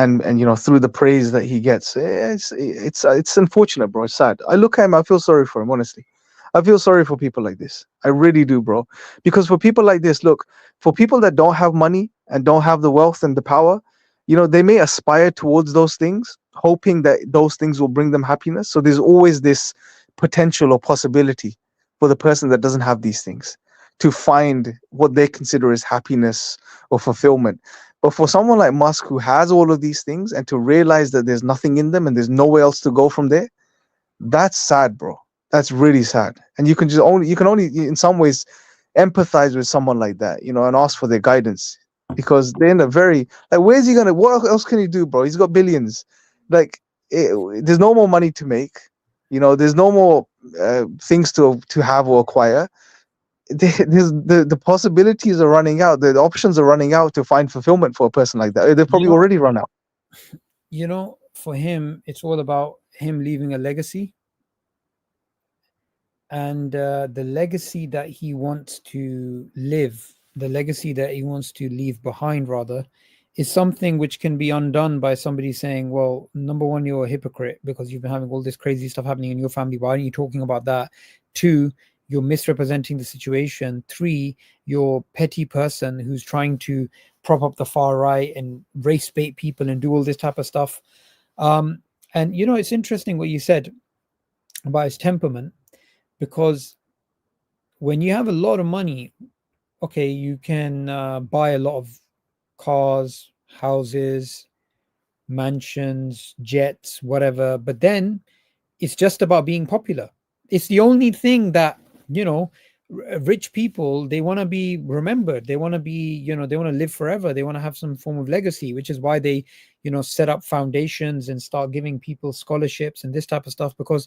through the praise that he gets. It's unfortunate, bro. It's sad. I look at him, I feel sorry for him, honestly. I feel sorry for people like this. I really do, bro. Because for people like this, look, for people that don't have money and don't have the wealth and the power, they may aspire towards those things, hoping that those things will bring them happiness. So there's always this potential or possibility for the person that doesn't have these things to find what they consider as happiness or fulfillment. But for someone like Musk, who has all of these things, and to realize that there's nothing in them and there's nowhere else to go from there, that's sad, bro. That's really sad. And you can only in some ways empathize with someone like that, and ask for their guidance, because they're in a very, like, where's he gonna? What else can he do, bro? He's got billions. Like, there's no more money to make. There's no more things to have or acquire. The possibilities are running out. The options are running out to find fulfillment for a person like that. They've You probably know, already run out. for him, it's all about him leaving a legacy. And the legacy that he wants to live, the legacy that he wants to leave behind, rather, is something which can be undone by somebody saying, well, number one, you're a hypocrite because you've been having all this crazy stuff happening in your family. Why aren't you talking about that? Two, you're misrepresenting the situation. Three, you're a petty person who's trying to prop up the far right and race bait people and do all this type of stuff. And you know, it's interesting what you said about his temperament, because when you have a lot of money, okay, you can buy a lot of cars, houses, mansions, jets, whatever, but then it's just about being popular. It's the only thing that, you know, rich people, they want to be remembered, they want to be, you know, they want to live forever, they want to have some form of legacy, which is why they, you know, set up foundations and start giving people scholarships and this type of stuff. Because,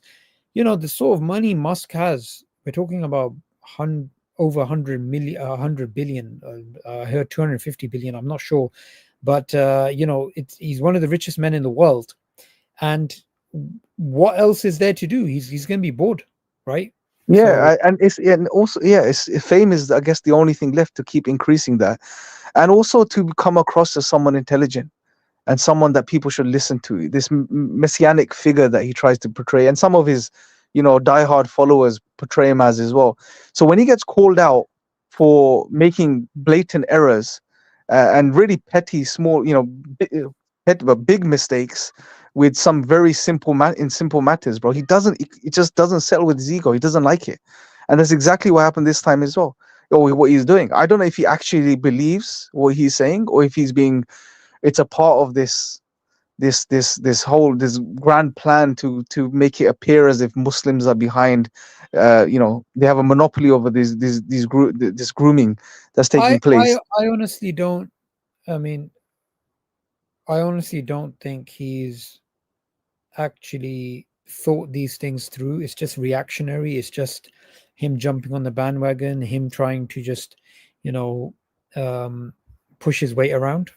you know, the sort of money Musk has, we're talking about over 100 million, 100 billion, I heard 250 billion, I'm not sure, but you know, he's one of the richest men in the world. And what else is there to do? He's going to be bored, right? Yeah, and also, yeah, fame is, I guess, the only thing left to keep increasing that, and also to come across as someone intelligent and someone that people should listen to. This messianic figure that he tries to portray, and some of his, you know, diehard followers portray him as well. So when he gets called out for making blatant errors and really petty, small, you know, big mistakes with some very simple matters, bro, he just doesn't settle with his ego. He doesn't like it, and that's exactly what happened this time as well. Or what he's doing. I don't know if he actually believes what he's saying, or if it's a part of this whole grand plan to make it appear as if Muslims are behind. You know, they have a monopoly over this grooming that's taking place. I honestly don't. I mean, I honestly don't think he's actually thought these things through. It's just reactionary. It's just him jumping on the bandwagon, him trying to just, you know, push his weight around.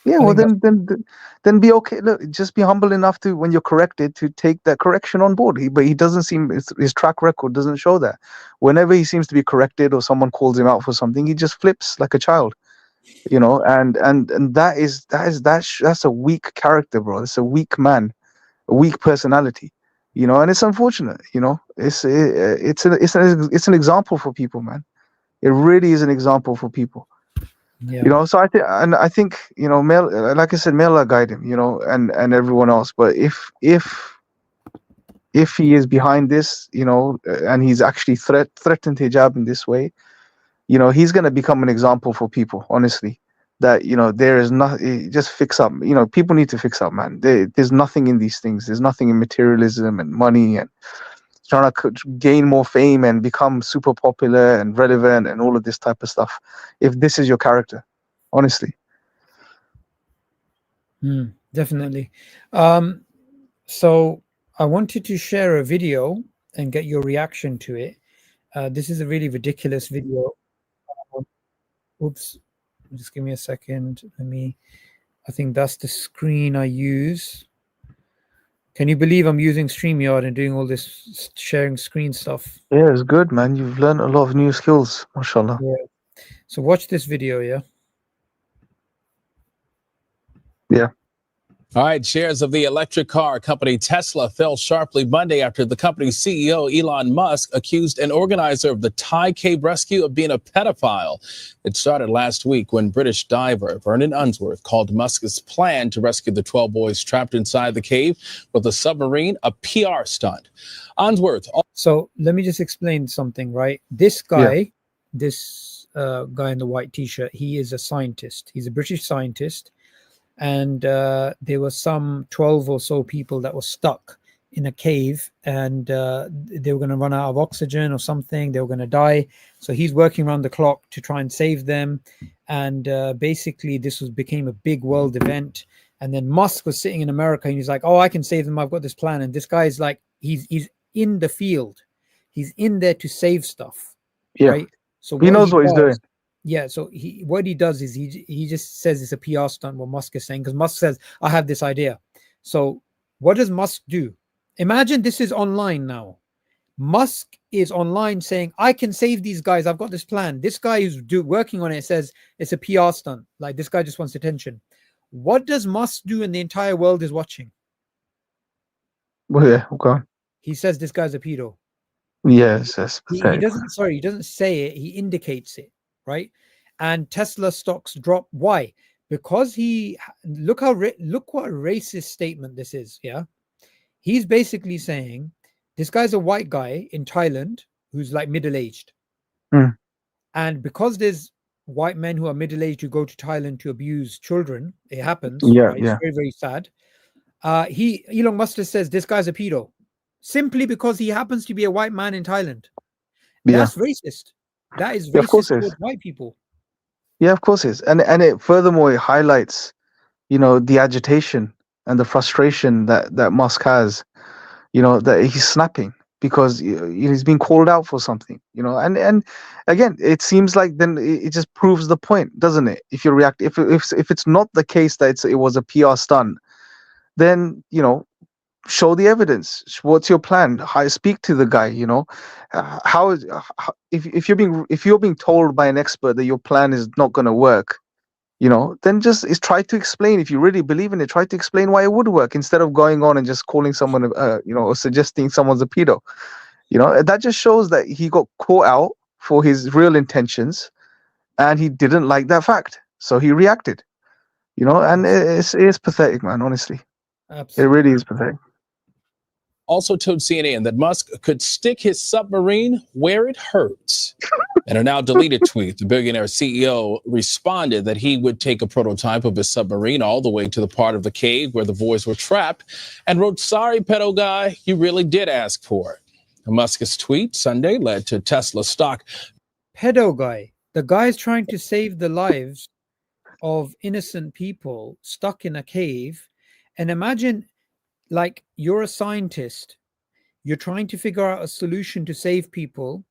Yeah, well, then be okay. Look, just be humble enough to, when you're corrected, to take that correction on board. But he doesn't seem, his track record doesn't show that. Whenever he seems to be corrected or someone calls him out for something, he just flips like a child. You know, and that's a weak character, bro. It's a weak man, a weak personality. You know, and it's unfortunate. You know, it's an example for people, man. It really is an example for people. Yeah. You know, so I think, you know, like I said, may Allah guide him, you know, and everyone else. But if he is behind this, you know, and he's actually threatened hijab in this way, you know, he's going to become an example for people, honestly, that, you know, there is nothing, just fix up. You know, people need to fix up, man. There's nothing in these things. There's nothing in materialism and money and trying to gain more fame and become super popular and relevant and all of this type of stuff, if this is your character, honestly. Definitely. So I wanted to share a video and get your reaction to it. This is a really ridiculous video. Oops, just give me a second. I think that's the screen I use. Can you believe I'm using StreamYard and doing all this sharing screen stuff? Yeah, it's good, man. You've learned a lot of new skills, mashallah. Yeah. So watch this video, yeah? Yeah. All right, shares of the electric car company Tesla fell sharply Monday after the company's CEO, Elon Musk, accused an organizer of the Thai cave rescue of being a pedophile. It started last week when British diver Vernon Unsworth called Musk's plan to rescue the 12 boys trapped inside the cave with a submarine a PR stunt. Unsworth. So let me just explain something, right? This guy, this guy in the white t-shirt, he is a scientist. He's a British scientist. And there were some 12 or so people that were stuck in a cave, and they were going to run out of oxygen or something. They were going to die. So he's working around the clock to try and save them. And basically, this became a big world event. And then Musk was sitting in America, and he's like, "Oh, I can save them. I've got this plan." And this guy is like, he's in the field. He's in there to save stuff, right? So he knows what he's doing. Yeah, so what he does is he just says it's a PR stunt, what Musk is saying, because Musk says, I have this idea. So what does Musk do? Imagine this is online now. Musk is online saying, I can save these guys. I've got this plan. This guy who's working on it says it's a PR stunt. Like, this guy just wants attention. What does Musk do and the entire world is watching? Well, yeah, okay. He says this guy's a pedo. Yes, that's He pathetic. doesn't, sorry, he doesn't say it. He indicates it, right? And Tesla stocks drop. Why? Because look what a racist statement this is. Yeah. He's basically saying this guy's a white guy in Thailand who's like middle-aged. Mm. And because there's white men who are middle-aged who go to Thailand to abuse children, it happens. Yeah, right? yeah. It's very, very sad. Elon Musk says this guy's a pedo simply because he happens to be a white man in Thailand. That's racist. That is Yeah, of course racist it is. towards white people. Yeah, of course it is. And it furthermore, it highlights, the agitation and the frustration that Musk has, that he's snapping because he's being called out for something, and again, it seems like then it just proves the point, doesn't it? If you react, if it's not the case that it was a PR stunt, then, show the evidence. What's your plan? Speak to the guy, if you're being told by an expert that your plan is not going to work, then just try to explain. If you really believe in it, try to explain why it would work instead of going on and just calling someone, or suggesting someone's a pedo. That just shows that he got caught out for his real intentions, and he didn't like that fact, so he reacted. And it's pathetic, man. Honestly, Absolutely. it really is pathetic. Also told CNN that Musk could stick his submarine where it hurts. In a now deleted tweet, the billionaire CEO responded that he would take a prototype of his submarine all the way to the part of the cave where the boys were trapped and wrote, "Sorry, pedo guy, you really did ask for it." Musk's tweet Sunday led to Tesla stock. Pedo guy. The guy's trying to save the lives of innocent people stuck in a cave. And imagine, like, you're a scientist, you're trying to figure out a solution to save people.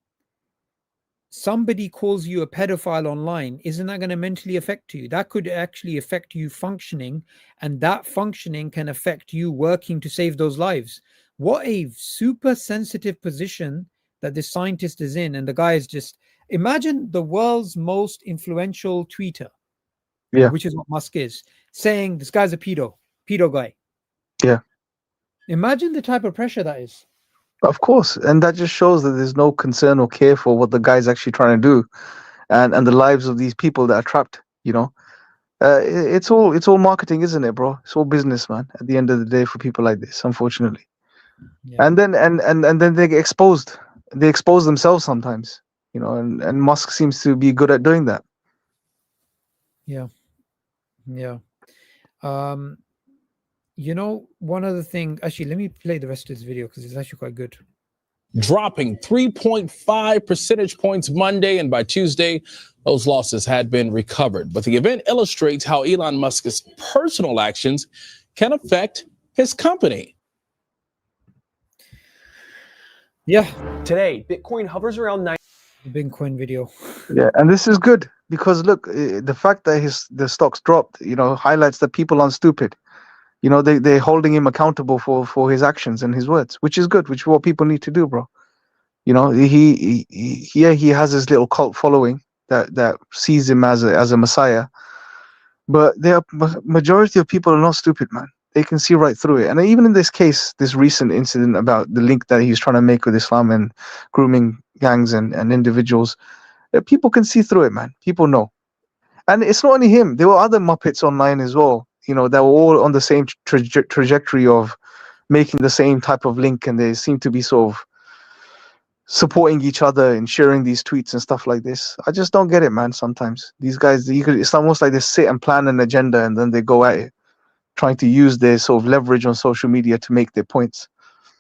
Somebody calls you a pedophile online. Isn't that going to mentally affect you? That could actually affect you functioning, and that functioning can affect you working to save those lives. What a super sensitive position that this scientist is in. And the guy is just, imagine the world's most influential tweeter, which is what Musk is, saying this guy's a pedo guy. Yeah. Imagine the type of pressure that is. Of course, and that just shows that there's no concern or care for what the guy's actually trying to do, and the lives of these people that are trapped. It's all marketing, isn't it, bro? It's all business, man. At the end of the day, for people like this, unfortunately. Yeah. And then and then they get exposed. They expose themselves sometimes, and Musk seems to be good at doing that. Yeah. One other thing, actually, let me play the rest of this video because it's actually quite good. Dropping 3.5 percentage points Monday, and by Tuesday, those losses had been recovered. But the event illustrates how Elon Musk's personal actions can affect his company. Yeah. Today, Bitcoin hovers around 9. Bitcoin video. Yeah, and this is good because look, the fact that the stocks dropped, highlights that people aren't stupid. They're holding him accountable for his actions and his words, which is good, which is what people need to do, bro. He has his little cult following that sees him as a messiah, but majority of people are not stupid, man. They can see right through it. And even in this case, this recent incident about the link that he's trying to make with Islam and grooming gangs and individuals, people can see through it, man. People know. And it's not only him. There were other Muppets online as well, that were all on the same trajectory of making the same type of link, and they seem to be sort of supporting each other and sharing these tweets and stuff like this. I just don't get it, man. Sometimes these guys, it's almost like they sit and plan an agenda and then they go at it, trying to use their sort of leverage on social media to make their points.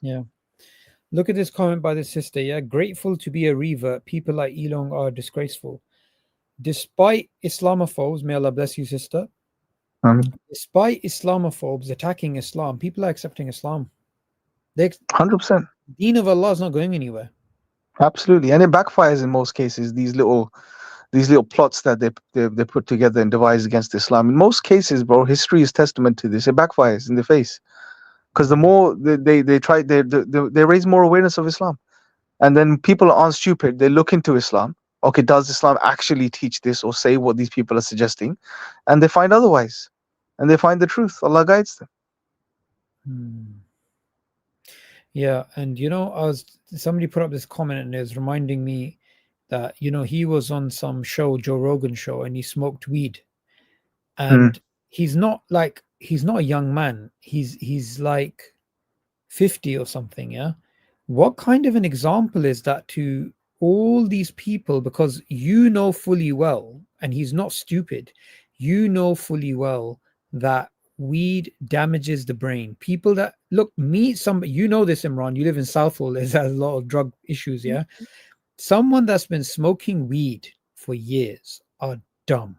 Yeah. Look at this comment by the sister. Yeah. Grateful to be a revert. People like Elon are disgraceful. Despite Islamophobes, may Allah bless you, sister. Despite Islamophobes attacking Islam, people are accepting Islam. 100%. Deen of Allah is not going anywhere. Absolutely, and it backfires in most cases. These little plots that they put together and devise against Islam. In most cases, bro, history is testament to this. It backfires in the face, because the more they raise more awareness of Islam. And then people aren't stupid. They look into Islam. Okay, does Islam actually teach this or say what these people are suggesting? And they find otherwise. And they find the truth. Allah guides them. Yeah, and somebody put up this comment and it was reminding me that he was on some show, Joe Rogan show, and he smoked weed. And he's not a young man. He's like 50 or something, yeah. What kind of an example is that to all these people? Because fully well, and he's not stupid, fully well that weed damages the brain. People that meet somebody, this, Imran, you live in Southall, there's a lot of drug issues, yeah. Someone that's been smoking weed for years are dumb.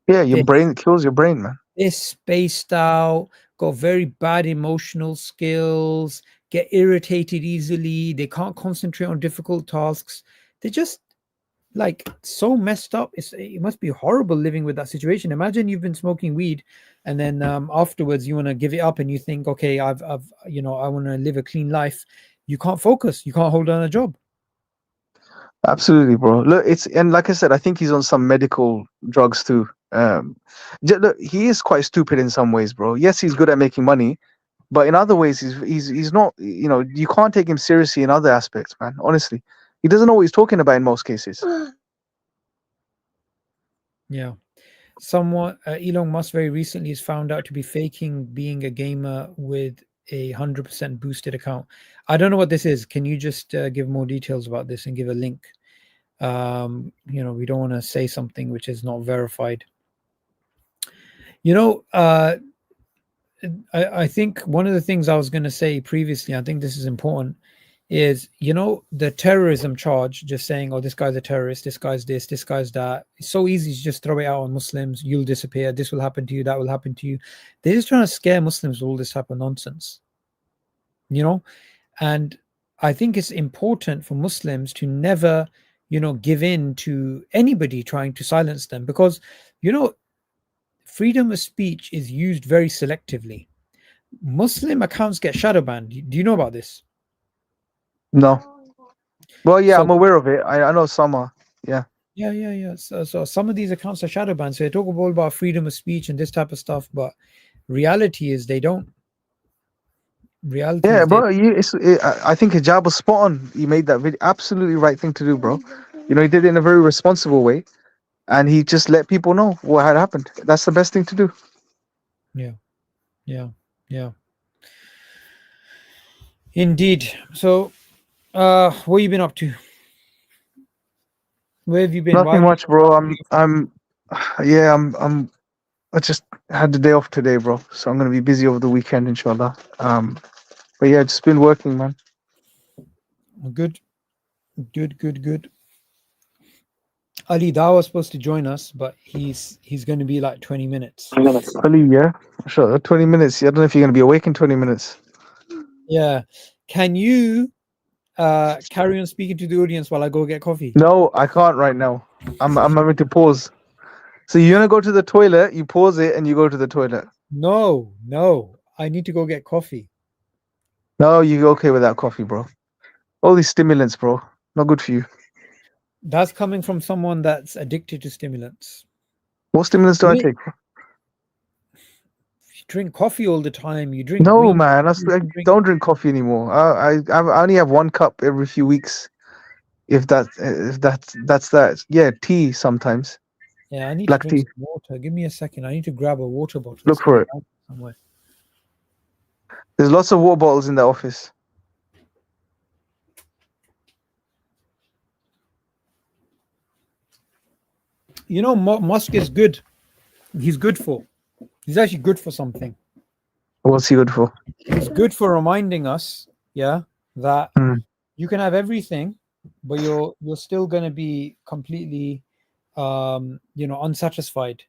Yeah, your brain kills your brain, man. They're spaced out, got very bad emotional skills, get irritated easily, they can't concentrate on difficult tasks. They're just like so messed up. It must be horrible living with that situation. Imagine you've been smoking weed and then afterwards you want to give it up and you think, okay, I want to live a clean life. You can't focus, you can't hold on a job. Absolutely, bro. Look, and like I said, I think he's on some medical drugs too. Look, he is quite stupid in some ways, bro. Yes, he's good at making money, but in other ways, he's not. You can't take him seriously in other aspects, man. Honestly, he doesn't know what he's talking about in most cases. Yeah. Someone, Elon Musk very recently is found out to be faking being a gamer with a 100% boosted account. I don't know what this is. Can you just give more details about this and give a link? We don't want to say something which is not verified. I think one of the things I was going to say previously, I think this is important, is the terrorism charge, just saying, oh, this guy's a terrorist, this guy's this guy's that. It's so easy to just throw it out on Muslims. You'll disappear, this will happen to you, that will happen to you. They're just trying to scare Muslims with all this type of nonsense, and I think it's important for Muslims to never give in to anybody trying to silence them, because freedom of speech is used very selectively. Muslim accounts get shadow banned. Do you know about this? No. Well, yeah, I'm aware of it. I know some are. Yeah. Yeah. So some of these accounts are shadow banned. So they talk all about freedom of speech and this type of stuff, but reality is they don't. Yeah, bro. I think Hijab was spot on. He made that video. Absolutely right thing to do, bro. He did it in a very responsible way, and he just let people know what had happened. That's the best thing to do. Yeah. Indeed. So, what have you been up to? Where have you been? Nothing much, bro. I just had the day off today, bro. So I'm gonna be busy over the weekend, inshallah. But yeah, just been working, man. Good. Ali Dawa was supposed to join us, but he's going to be like 20 minutes. Ali, yeah, sure. 20 minutes. I don't know if you're gonna be awake in 20 minutes. Yeah. Can you carry on speaking to the audience while I go get coffee? No, I can't right now. I'm having to pause. So you're gonna go to the toilet, you pause it, and you go to the toilet. No. I need to go get coffee. No, you're okay with that coffee, bro. All these stimulants, bro. Not good for you. That's coming from someone that's addicted to stimulants. What stimulants do I take? You drink coffee all the time. You drink. No, man. I don't drink coffee anymore. I only have 1 cup every few weeks. If that's that. Yeah, tea sometimes. Yeah, I need black to drink tea. some water. Give me a second. I need to grab a water bottle. Look for it. Somewhere. There's lots of water bottles in the office. Musk is good. He's actually good for something. What's he good for? He's good for reminding us, that you can have everything, but you're still going to be completely, unsatisfied.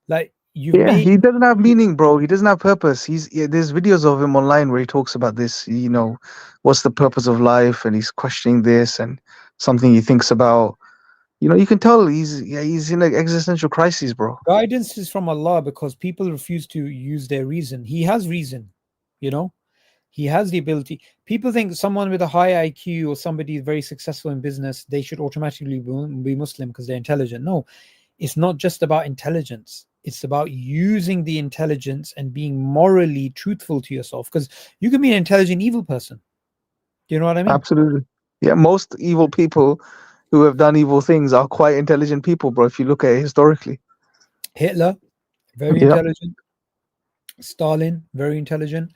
Like he doesn't have meaning, bro. He doesn't have purpose. There's videos of him online where he talks about this. What's the purpose of life, and he's questioning this and something he thinks about. You can tell he's in an existential crisis, bro. Guidance is from Allah because people refuse to use their reason. He has reason, He has the ability. People think someone with a high IQ or somebody very successful in business, they should automatically be Muslim because they're intelligent. No, it's not just about intelligence. It's about using the intelligence and being morally truthful to yourself, because you can be an intelligent evil person. Do you know what I mean? Absolutely. Yeah, most evil people who have done evil things are quite intelligent people, bro, if you look at it historically. Hitler, very Yeah. intelligent. Stalin, very intelligent.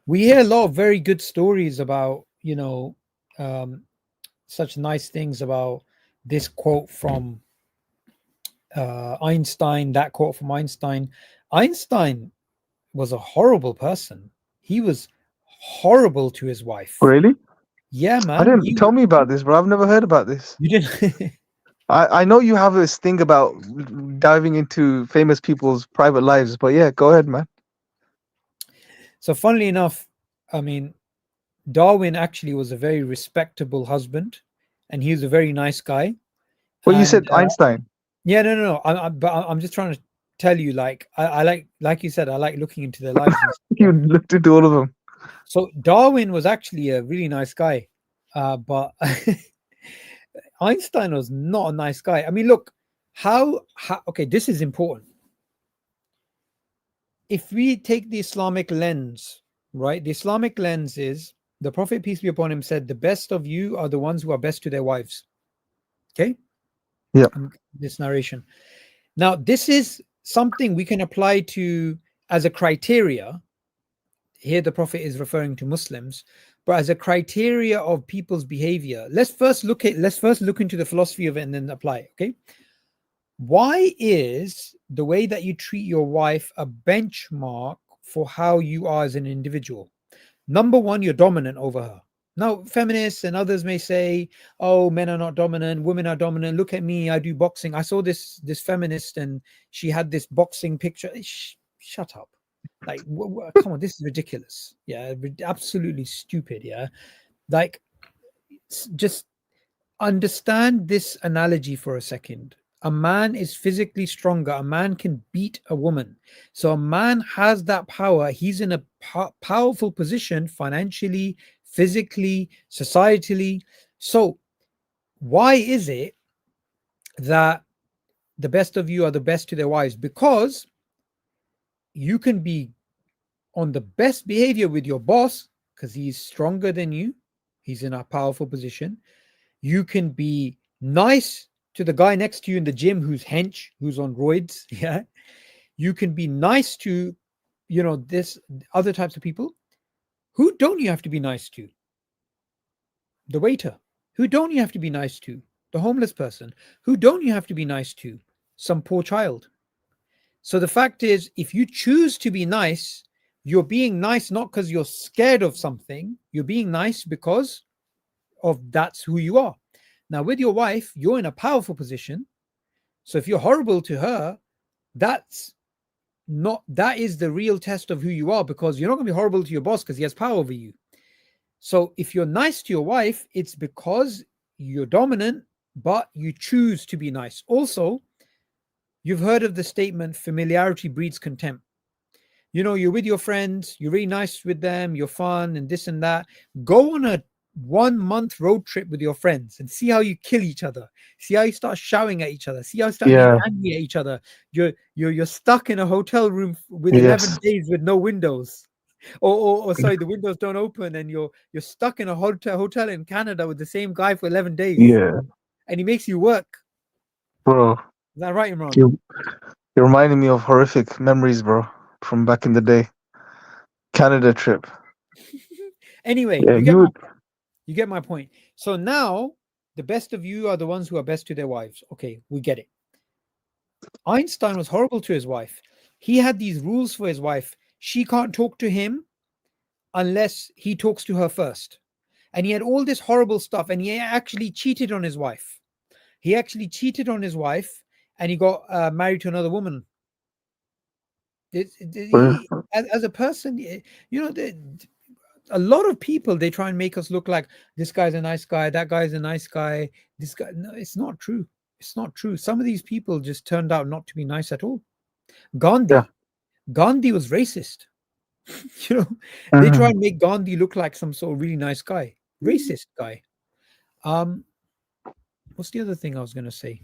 We hear a lot of very good stories about, such nice things about this quote from Einstein, that quote from Einstein. Einstein was a horrible person. He was horrible to his wife. Really? Yeah, I man. didn't tell me about this, bro. I've never heard about this. You didn't. I know you have this thing about diving into famous people's private lives, but yeah, go ahead, man. So, funnily enough, I mean, Darwin actually was a very respectable husband, and he was a very nice guy. Well, you And said Einstein. yeah, no. But I'm just trying to tell you, I like you said, I like looking into their lives. You looked into all of them. So Darwin was actually a really nice guy, but Einstein was not a nice guy. I mean, look, how okay, this is important. If we take the Islamic lens, right? The Islamic lens is the Prophet, peace be upon him, said, "The best of you are the ones who are best to their wives." Okay. Yeah. This narration. Now, this is something we can apply to as a criteria. Here, the Prophet is referring to Muslims, but as a criteria of people's behavior. Let's first look into the philosophy of it and then apply it. Okay. Why is the way that you treat your wife a benchmark for how you are as an individual? Number one, you're dominant over her. Now, feminists and others may say, "Oh, men are not dominant, women are dominant. Look at me, I do boxing." I saw this feminist, and she had this boxing picture. Shut up! Like, come on, this is ridiculous. Yeah, absolutely stupid. Yeah, like, just understand this analogy for a second. A man is physically stronger. A man can beat a woman. So a man has that power. He's in a powerful position financially, physically, societally. So why is it that the best of you are the best to their wives? Because you can be on the best behavior with your boss because he's stronger than you. He's in a powerful position. You can be nice to the guy next to you in the gym who's hench, who's on roids. Yeah. You can be nice to, this other types of people. Who don't you have to be nice to? The waiter. Who don't you have to be nice to? The homeless person. Who don't you have to be nice to? Some poor child. So the fact is, if you choose to be nice, you're being nice not because you're scared of something. You're being nice because of that's who you are. Now, with your wife, you're in a powerful position. So if you're horrible to her, that is the real test of who you are, because you're not going to be horrible to your boss because he has power over you. So if you're nice to your wife, it's because you're dominant, but you choose to be nice. Also, you've heard of the statement, familiarity breeds contempt. You're with your friends, you're really nice with them, you're fun and this and that. Go on a 1 month road trip with your friends and see how you kill each other. See how you start shouting at each other. See how you start getting angry at each other. You're stuck in a hotel room with 11 days with no windows. Or sorry, the windows don't open, and you're stuck in a hotel in Canada with the same guy for 11 days. Yeah. And he makes you work. Bro. Is that right, Imran? You're reminding me of horrific memories, bro, from back in the day. Canada trip. Anyway, yeah, you get my point. So now the best of you are the ones who are best to their wives. Okay, we get it. Einstein was horrible to his wife. He had these rules for his wife. She can't talk to him unless he talks to her first. And he had all this horrible stuff, and he actually cheated on his wife. And he got married to another woman. As a person, a lot of people, they try and make us look like this guy's a nice guy, that guy's a nice guy, this guy. No, it's not true. It's not true. Some of these people just turned out not to be nice at all. Gandhi was racist. You know, they try and make Gandhi look like some sort of really nice guy, racist guy. What's the other thing I was going to say?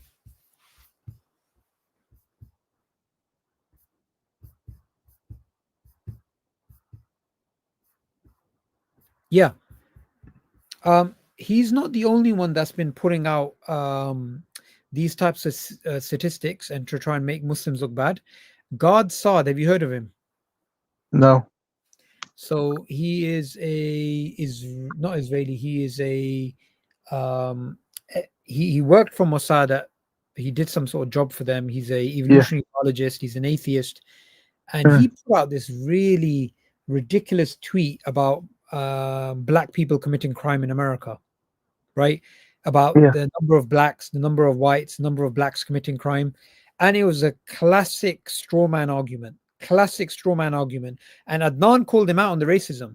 Yeah. He's not the only one that's been putting out these types of statistics and to try and make Muslims look bad. God Saad, have you heard of him? No. So he is not Israeli. He is he worked for Mossad. He did some sort of job for them. He's a evolutionary biologist. He's an atheist, and he put out this really ridiculous tweet about black people committing crime in America, right? About the number of blacks, the number of whites, the number of blacks committing crime, and it was a classic straw man argument. Classic straw man argument. And Adnan called him out on the racism,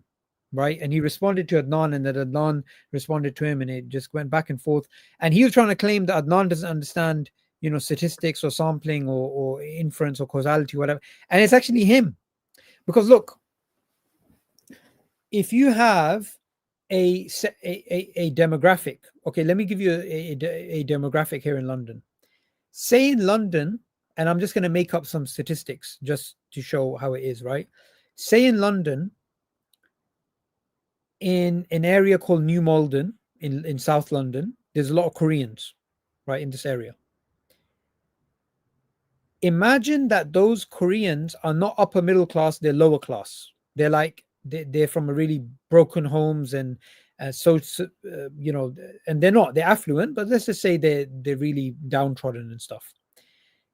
right? And he responded to Adnan, and then Adnan responded to him, and it just went back and forth. And he was trying to claim that Adnan doesn't understand, you know, statistics or sampling or inference or causality, whatever. And it's actually him. Because look, if you have a demographic, okay, let me give you a demographic here in London. Say in London, and I'm just going to make up some statistics just to show how it is, right? Say in London, in an area called New Malden in South London, there's a lot of Koreans, right, in this area. Imagine that those Koreans are not upper middle class, they're lower class. They're like, they're from a really broken homes, and you know, and they're affluent, but let's just say they're really downtrodden and stuff.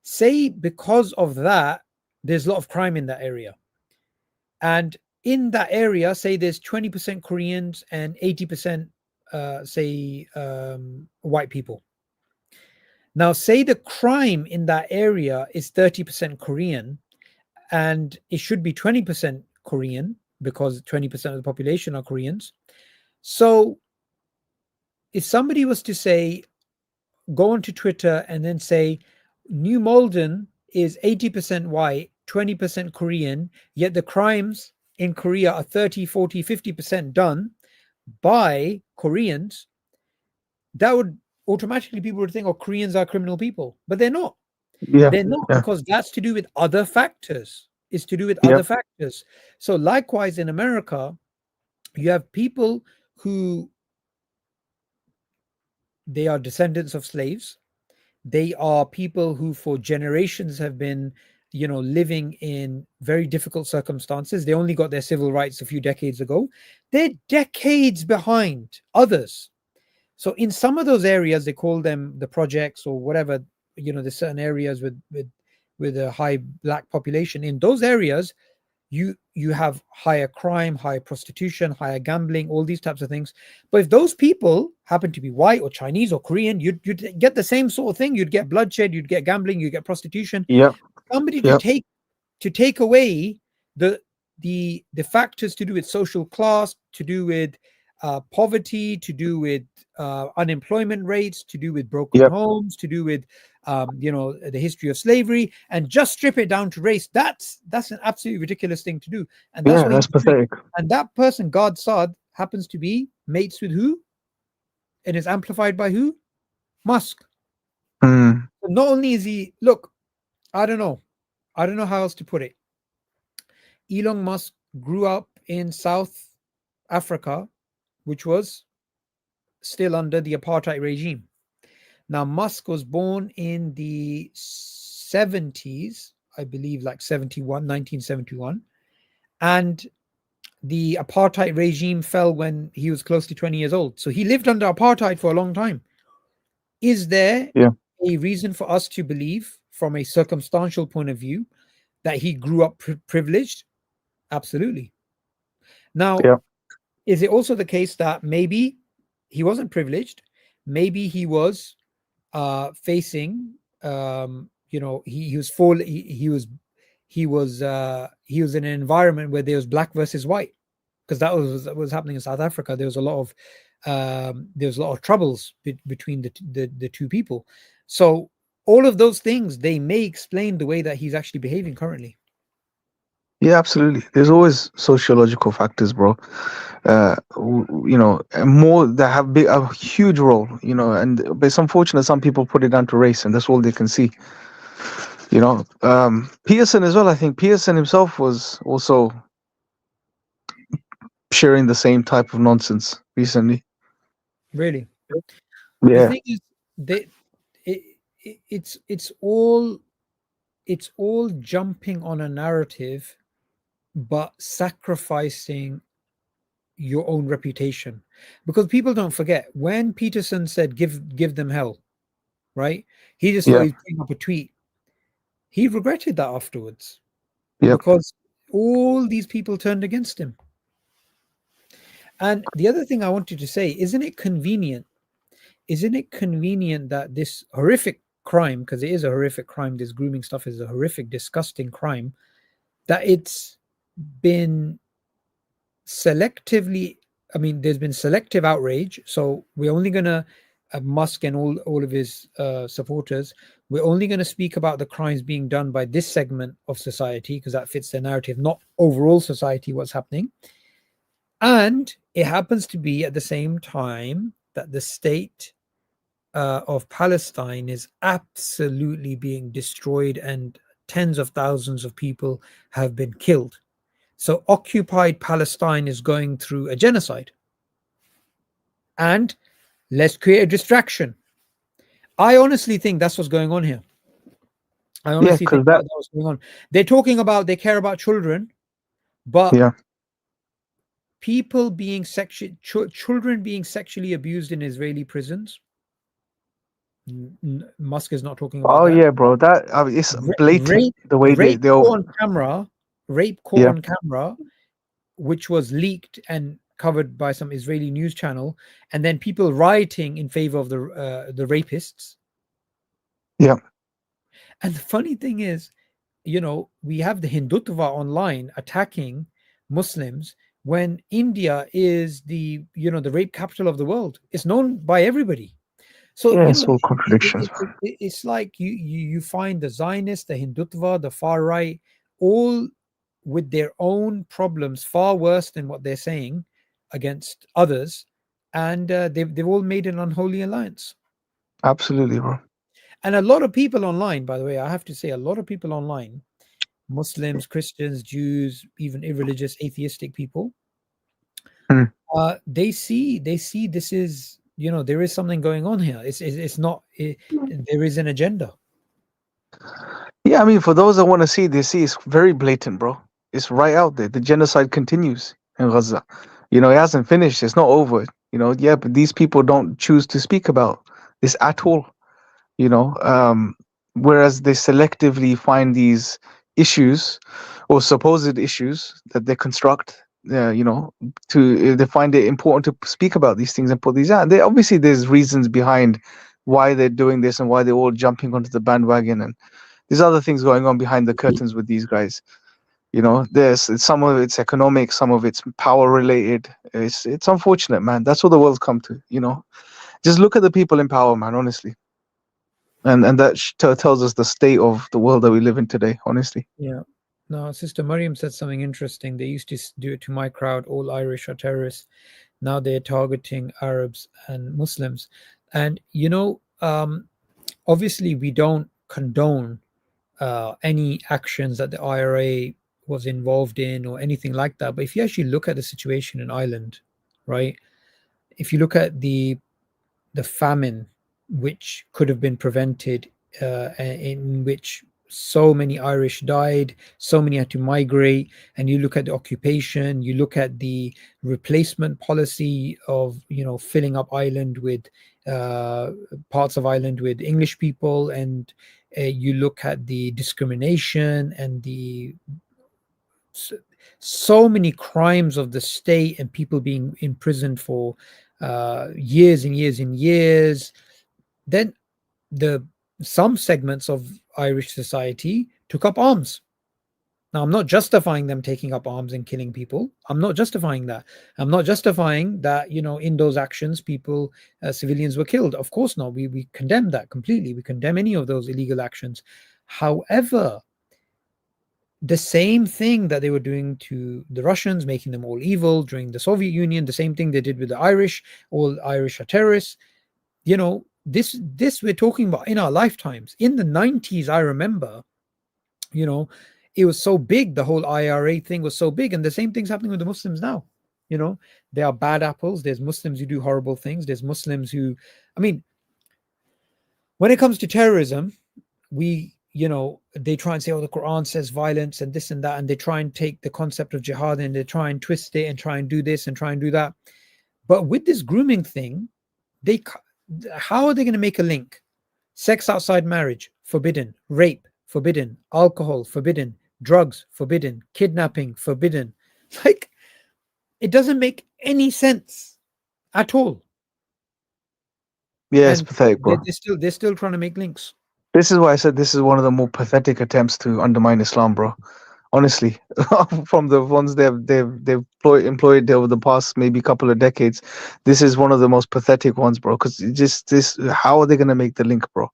Say because of that, there's a lot of crime in that area. And in that area, say there's 20% Koreans and 80% white people. Now, say the crime in that area is 30% Korean, and it should be 20% Korean because 20% of the population are Koreans. So if somebody was to say, go onto Twitter and then say, New Malden is 80% white, 20% Korean, yet the crimes in Korea are 30, 40, 50% done by Koreans, that would automatically, people would think, oh, Koreans are criminal people, but they're not. They're not, because that's to do with other factors. It's to do with other factors. So likewise, in America, you have people who, they are descendants of slaves. They are people who for generations have been, you know, living in very difficult circumstances. They only got their civil rights a few decades ago. They're decades behind others. So in some of those areas, they call them the projects or whatever, you know, there's certain areas with a high black population. In those areas, you have higher crime, higher prostitution, higher gambling, all these types of things. But if those people happen to be white or Chinese or Korean, you'd get the same sort of thing. You'd get bloodshed, you'd get gambling, you'd get prostitution. Somebody to take away the factors to do with social class, to do with poverty, to do with unemployment rates, to do with broken homes, to do with you know, the history of slavery, and just strip it down to race. That's an absolutely ridiculous thing to do. And that's pathetic. And that person, God Saad, happens to be mates with who? And is amplified by who? Musk. Not only is he, look, I don't know how else to put it. Elon Musk grew up in South Africa, which was still under the apartheid regime. Now, Musk was born in the 70s, I believe, like 1971. And the apartheid regime fell when he was close to 20 years old. So he lived under apartheid for a long time. Is there a reason for us to believe, from a circumstantial point of view, that he grew up privileged? Absolutely. Now, is it also the case that maybe he wasn't privileged? Maybe he was facing, you know, he was in an environment where there was black versus white, because that was what was happening in South Africa. There was a lot of troubles between the two people. So all of those things, they may explain the way that he's actually behaving currently. Yeah, absolutely. There's always sociological factors, bro. More that have a huge role, but it's unfortunate some people put it down to race, and that's all they can see. Pearson as well. I think Pearson himself was also sharing the same type of nonsense recently. Really. The Yeah, thing is, they, it's all jumping on a narrative, but sacrificing your own reputation. Because people don't forget when Peterson said, give them hell," right? He just thought yeah, he was putting up a tweet. He regretted that afterwards yep, because all these people turned against him. And the other thing I wanted to say, isn't it convenient? Isn't it convenient that this horrific crime, because it is a horrific crime, this grooming stuff is a horrific, disgusting crime, that it's been selectively, I mean, there's been selective outrage. So we're only going to, Musk and all of his supporters, we're only going to speak about the crimes being done by this segment of society because that fits their narrative, not overall society, what's happening. And it happens to be at the same time that the state of Palestine is absolutely being destroyed and tens of thousands of people have been killed. So occupied Palestine is going through a genocide. And let's create a distraction. I honestly think that's what's going on here. I yeah. honestly Because think that, that's what's going on. They're talking about they care about children, but yeah. people being children being sexually abused in Israeli prisons. Musk is not talking about Oh that. yeah, bro. That it's blatant Rape, the way they rape they all. caught on camera, rape caught Yeah, on camera, which was leaked and covered by some Israeli news channel, and then people rioting in favor of the rapists. yeah, And the funny thing is, we have the Hindutva online attacking Muslims when India is the rape capital of the world. It's known by everybody. So yeah. It's all contradictions. it's like you find the Zionists, the Hindutva, the far right, all with their own problems far worse than what they're saying against others, and they've all made an unholy alliance. Absolutely, bro. And a lot of people online, by the way, I have to say, a lot of people online, Muslims, Christians, Jews, even irreligious, atheistic people, Hmm. they see this is there is something going on here. It's not there is an agenda. Yeah, I mean, for those that want to see, they see it's very blatant, bro. It's right out there. The genocide continues in Gaza. It hasn't finished. It's not over. Yeah, but these people don't choose to speak about this at all. You know, um, Whereas they selectively find these issues or supposed issues that they construct. They find it important to speak about these things and put these out. They obviously there's reasons behind why they're doing this and why they're all jumping onto the bandwagon, and there's other things going on behind the curtains with these guys. There's some of it's economic, some of it's power related. It's unfortunate, man. That's what the world's come to. Just look at the people in power, man. Honestly, and that tells us the state of the world that we live in today. Honestly. Yeah. No, Sister Mariam said something interesting. They used to do it to my crowd. All Irish are terrorists. Now they're targeting Arabs and Muslims. And obviously we don't condone any actions that the IRA was involved in or anything like that. But if you actually look at the situation in Ireland, right? If you look at the famine, which could have been prevented, in which so many Irish died, so many had to migrate, and you look at the occupation, you look at the replacement policy of filling up Ireland with parts of Ireland with English people, and you look at the discrimination and the so many crimes of the state and people being imprisoned for years and years and years. Then some segments of Irish society took up arms. Now, I'm not justifying them taking up arms and killing people. I'm not justifying that. I'm not justifying that, in those actions, people, civilians were killed. Of course not. We condemn that completely. We condemn any of those illegal actions. However, the same thing that they were doing to the Russians, making them all evil during the Soviet Union, the same thing they did with the Irish, all Irish are terrorists. You know, this we're talking about in our lifetimes. In the 90s, I remember, you know, it was so big, the whole IRA thing was so big, and the same thing's happening with the Muslims now. You know, there are bad apples, there's Muslims who do horrible things, there's Muslims who, I mean, when it comes to terrorism, we, you know, they try and say, oh, the Quran says violence and this and that, and they try and take the concept of jihad and they try and twist it and try and do this and try and do that. But with this grooming thing, how are they going to make a link? Sex outside marriage, forbidden. Rape, forbidden. Alcohol, forbidden. Drugs, forbidden. Kidnapping, forbidden. Like, it doesn't make any sense at all. Yeah, it's pathetic, bro. They're still trying to make links. This is why I said this is one of the more pathetic attempts to undermine Islam, bro. Honestly, from the ones they've employed over the past maybe couple of decades, this is one of the most pathetic ones, bro. Because this, how are they gonna make the link, bro?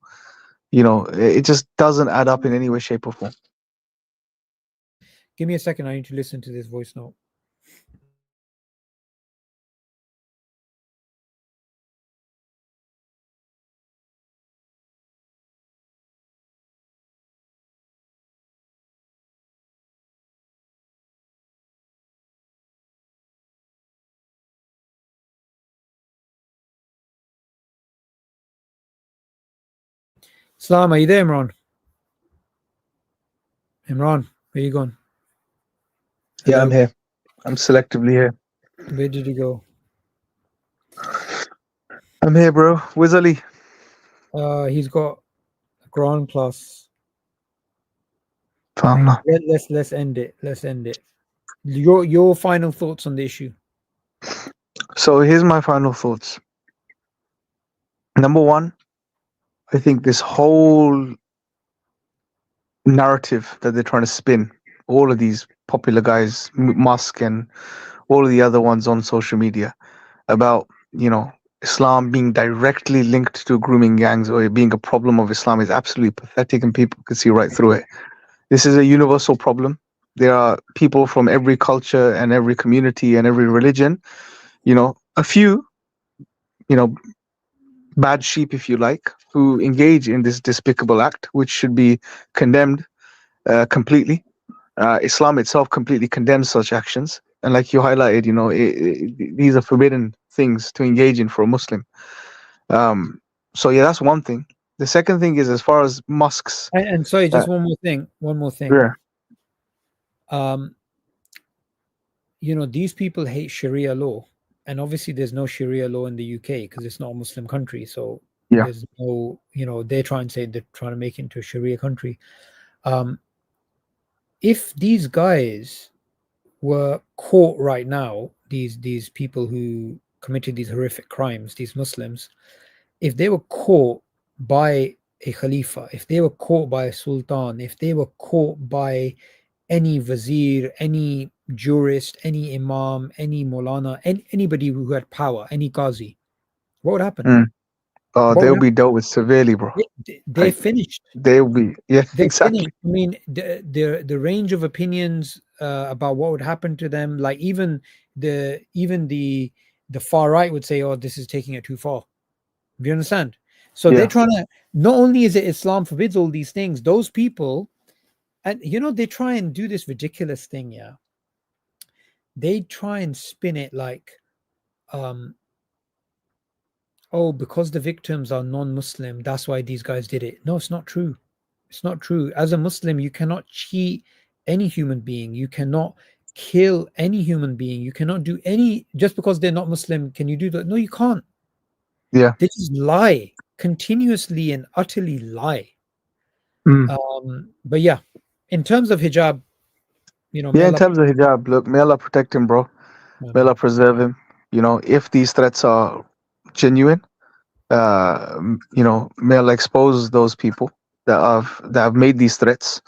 You know, it just doesn't add up in any way, shape, or form. Give me a second. I need to listen to this voice note. Islam, are you there, Imran? Imran, where you gone? Yeah, Hello? I'm here. I'm selectively here. Where did you go? I'm here, bro. Where's Ali? He's got a Quran class. Allah. Let's end it. Let's end it. Your final thoughts on the issue. So here's my final thoughts. Number one, I think this whole narrative that they're trying to spin, all of these popular guys, Musk and all of the other ones on social media, about, you know, Islam being directly linked to grooming gangs or it being a problem of Islam is absolutely pathetic, and people can see right through it. This is a universal problem. There are people from every culture and every community and every religion, you know, a few, you know, bad sheep, if you like, who engage in this despicable act, which should be condemned completely. Islam itself completely condemns such actions. And like you highlighted, you know, these are forbidden things to engage in for a Muslim. So yeah, that's one thing. The second thing is, as far as Musk's... And sorry, just one more thing. Yeah. You know, these people hate Sharia law. And obviously there's no Sharia law in the UK because it's not a Muslim country. So Yeah. there's no, you know, they're trying to make it into a Sharia country. If these guys were caught right now, these people who committed these horrific crimes, these Muslims, if they were caught by a Khalifa, if they were caught by a Sultan, if they were caught by any Vizier, any jurist, any Imam, any Maulana, anybody who had power, any Qazi, what would happen? They'll be dealt with severely, bro. They're finished. They'll be, yeah, They're exactly. finished. I mean, the range of opinions about what would happen to them, like even the far right would say, "Oh, this is taking it too far." Do you understand? So Yeah. they're trying to. Not only is it Islam forbids all these things, those people, and you know, they try and do this ridiculous thing. Yeah, they try and spin it like, oh, because the victims are non-Muslim, that's why these guys did it. No, it's not true. It's not true. As a Muslim, you cannot cheat any human being. You cannot kill any human being. You cannot do any, just because they're not Muslim, can you do that? No, you can't. Yeah. They just lie, continuously and utterly lie. But yeah, in terms of hijab, you know, yeah, in terms of hijab, look, may Allah protect him, bro. May Allah preserve him. You know, if these threats are genuine, you know, may Allah expose those people that have made these threats,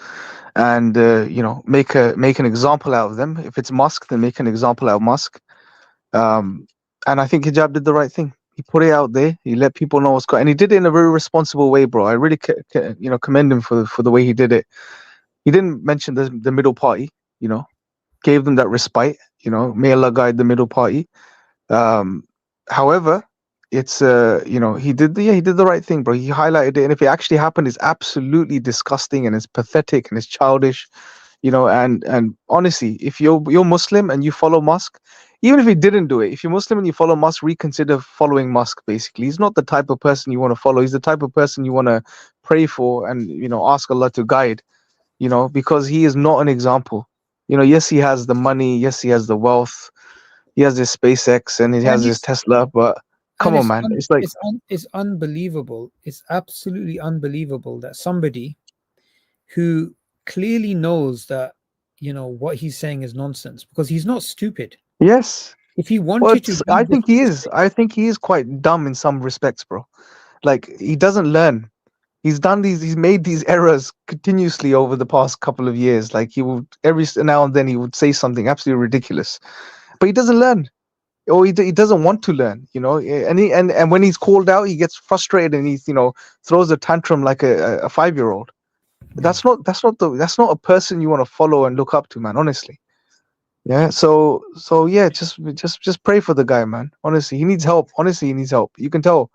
and you know, make an example out of them. If it's Musk, then make an example out of Musk. And I think hijab did the right thing. He put it out there. He let people know what's going, and he did it in a very responsible way, bro. I really, you know, commend him for the way he did it. He didn't mention the middle party, gave them that respite, may Allah guide the middle party. However, it's he did the right thing, bro. He highlighted it, and if it actually happened, it's absolutely disgusting and it's pathetic and it's childish, and honestly, if you're Muslim and you follow Musk, even if he didn't do it, if you're Muslim and you follow Musk, reconsider following Musk. Basically, he's not the type of person you want to follow. He's the type of person you want to pray for and ask Allah to guide, because he is not an example. Yes, he has the money, yes, he has the wealth, he has his SpaceX and he has his Tesla, but come on, man, it's like it's unbelievable. It's absolutely unbelievable that somebody who clearly knows that what he's saying is nonsense, because he's not stupid. yes. If he wanted to, I think he is. I think he is quite dumb in some respects, bro. Like, he doesn't learn. He's made these errors continuously over the past couple of years. Like, he would every now and then he would say something absolutely ridiculous, but he doesn't learn, or he doesn't want to learn. And when he's called out, he gets frustrated and he throws a tantrum like a 5-year-old. That's not a person you want to follow and look up to, man. Honestly. Yeah, so yeah, just pray for the guy, man. Honestly, he needs help. Honestly, he needs help. You can tell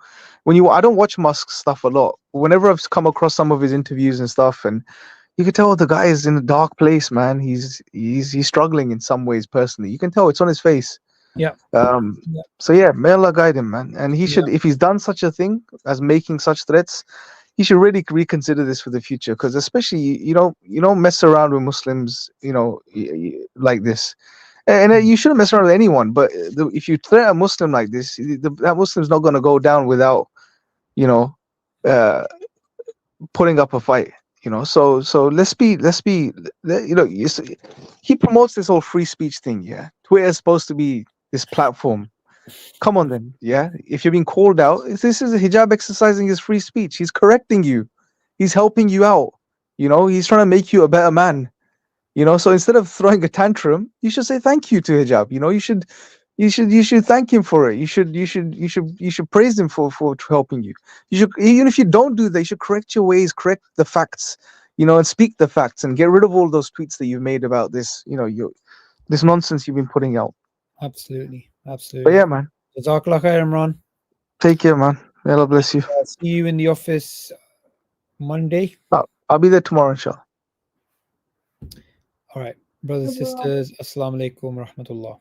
I don't watch Musk's stuff a lot. Whenever I've come across some of his interviews and stuff, and you can tell the guy is in a dark place, man. He's struggling in some ways personally. You can tell it's on his face. Yeah. So yeah, may Allah guide him, man. And he should, if he's done such a thing as making such threats, he should really reconsider this for the future, because especially you don't mess around with Muslims, like this, and you shouldn't mess around with anyone. But if you threaten a Muslim like this, that Muslim's not going to go down without, putting up a fight. So let's be. He promotes this whole free speech thing. Yeah, Twitter is supposed to be this platform. Come on then, yeah. If you're being called out, this is a hijab exercising his free speech. He's correcting you. He's helping you out. He's trying to make you a better man. So instead of throwing a tantrum, you should say thank you to hijab. You should thank him for it. You should praise him for helping you. You should, even if you don't do that, you should correct your ways, correct the facts, and speak the facts and get rid of all those tweets that you've made about this, this nonsense you've been putting out. Absolutely. But yeah, man. Jazakallah khair, Imran. Take care, man. May Allah bless you. See you in the office Monday. I'll be there tomorrow, inshallah. All right, brothers and sisters, assalamu alaikum wa rahmatullah.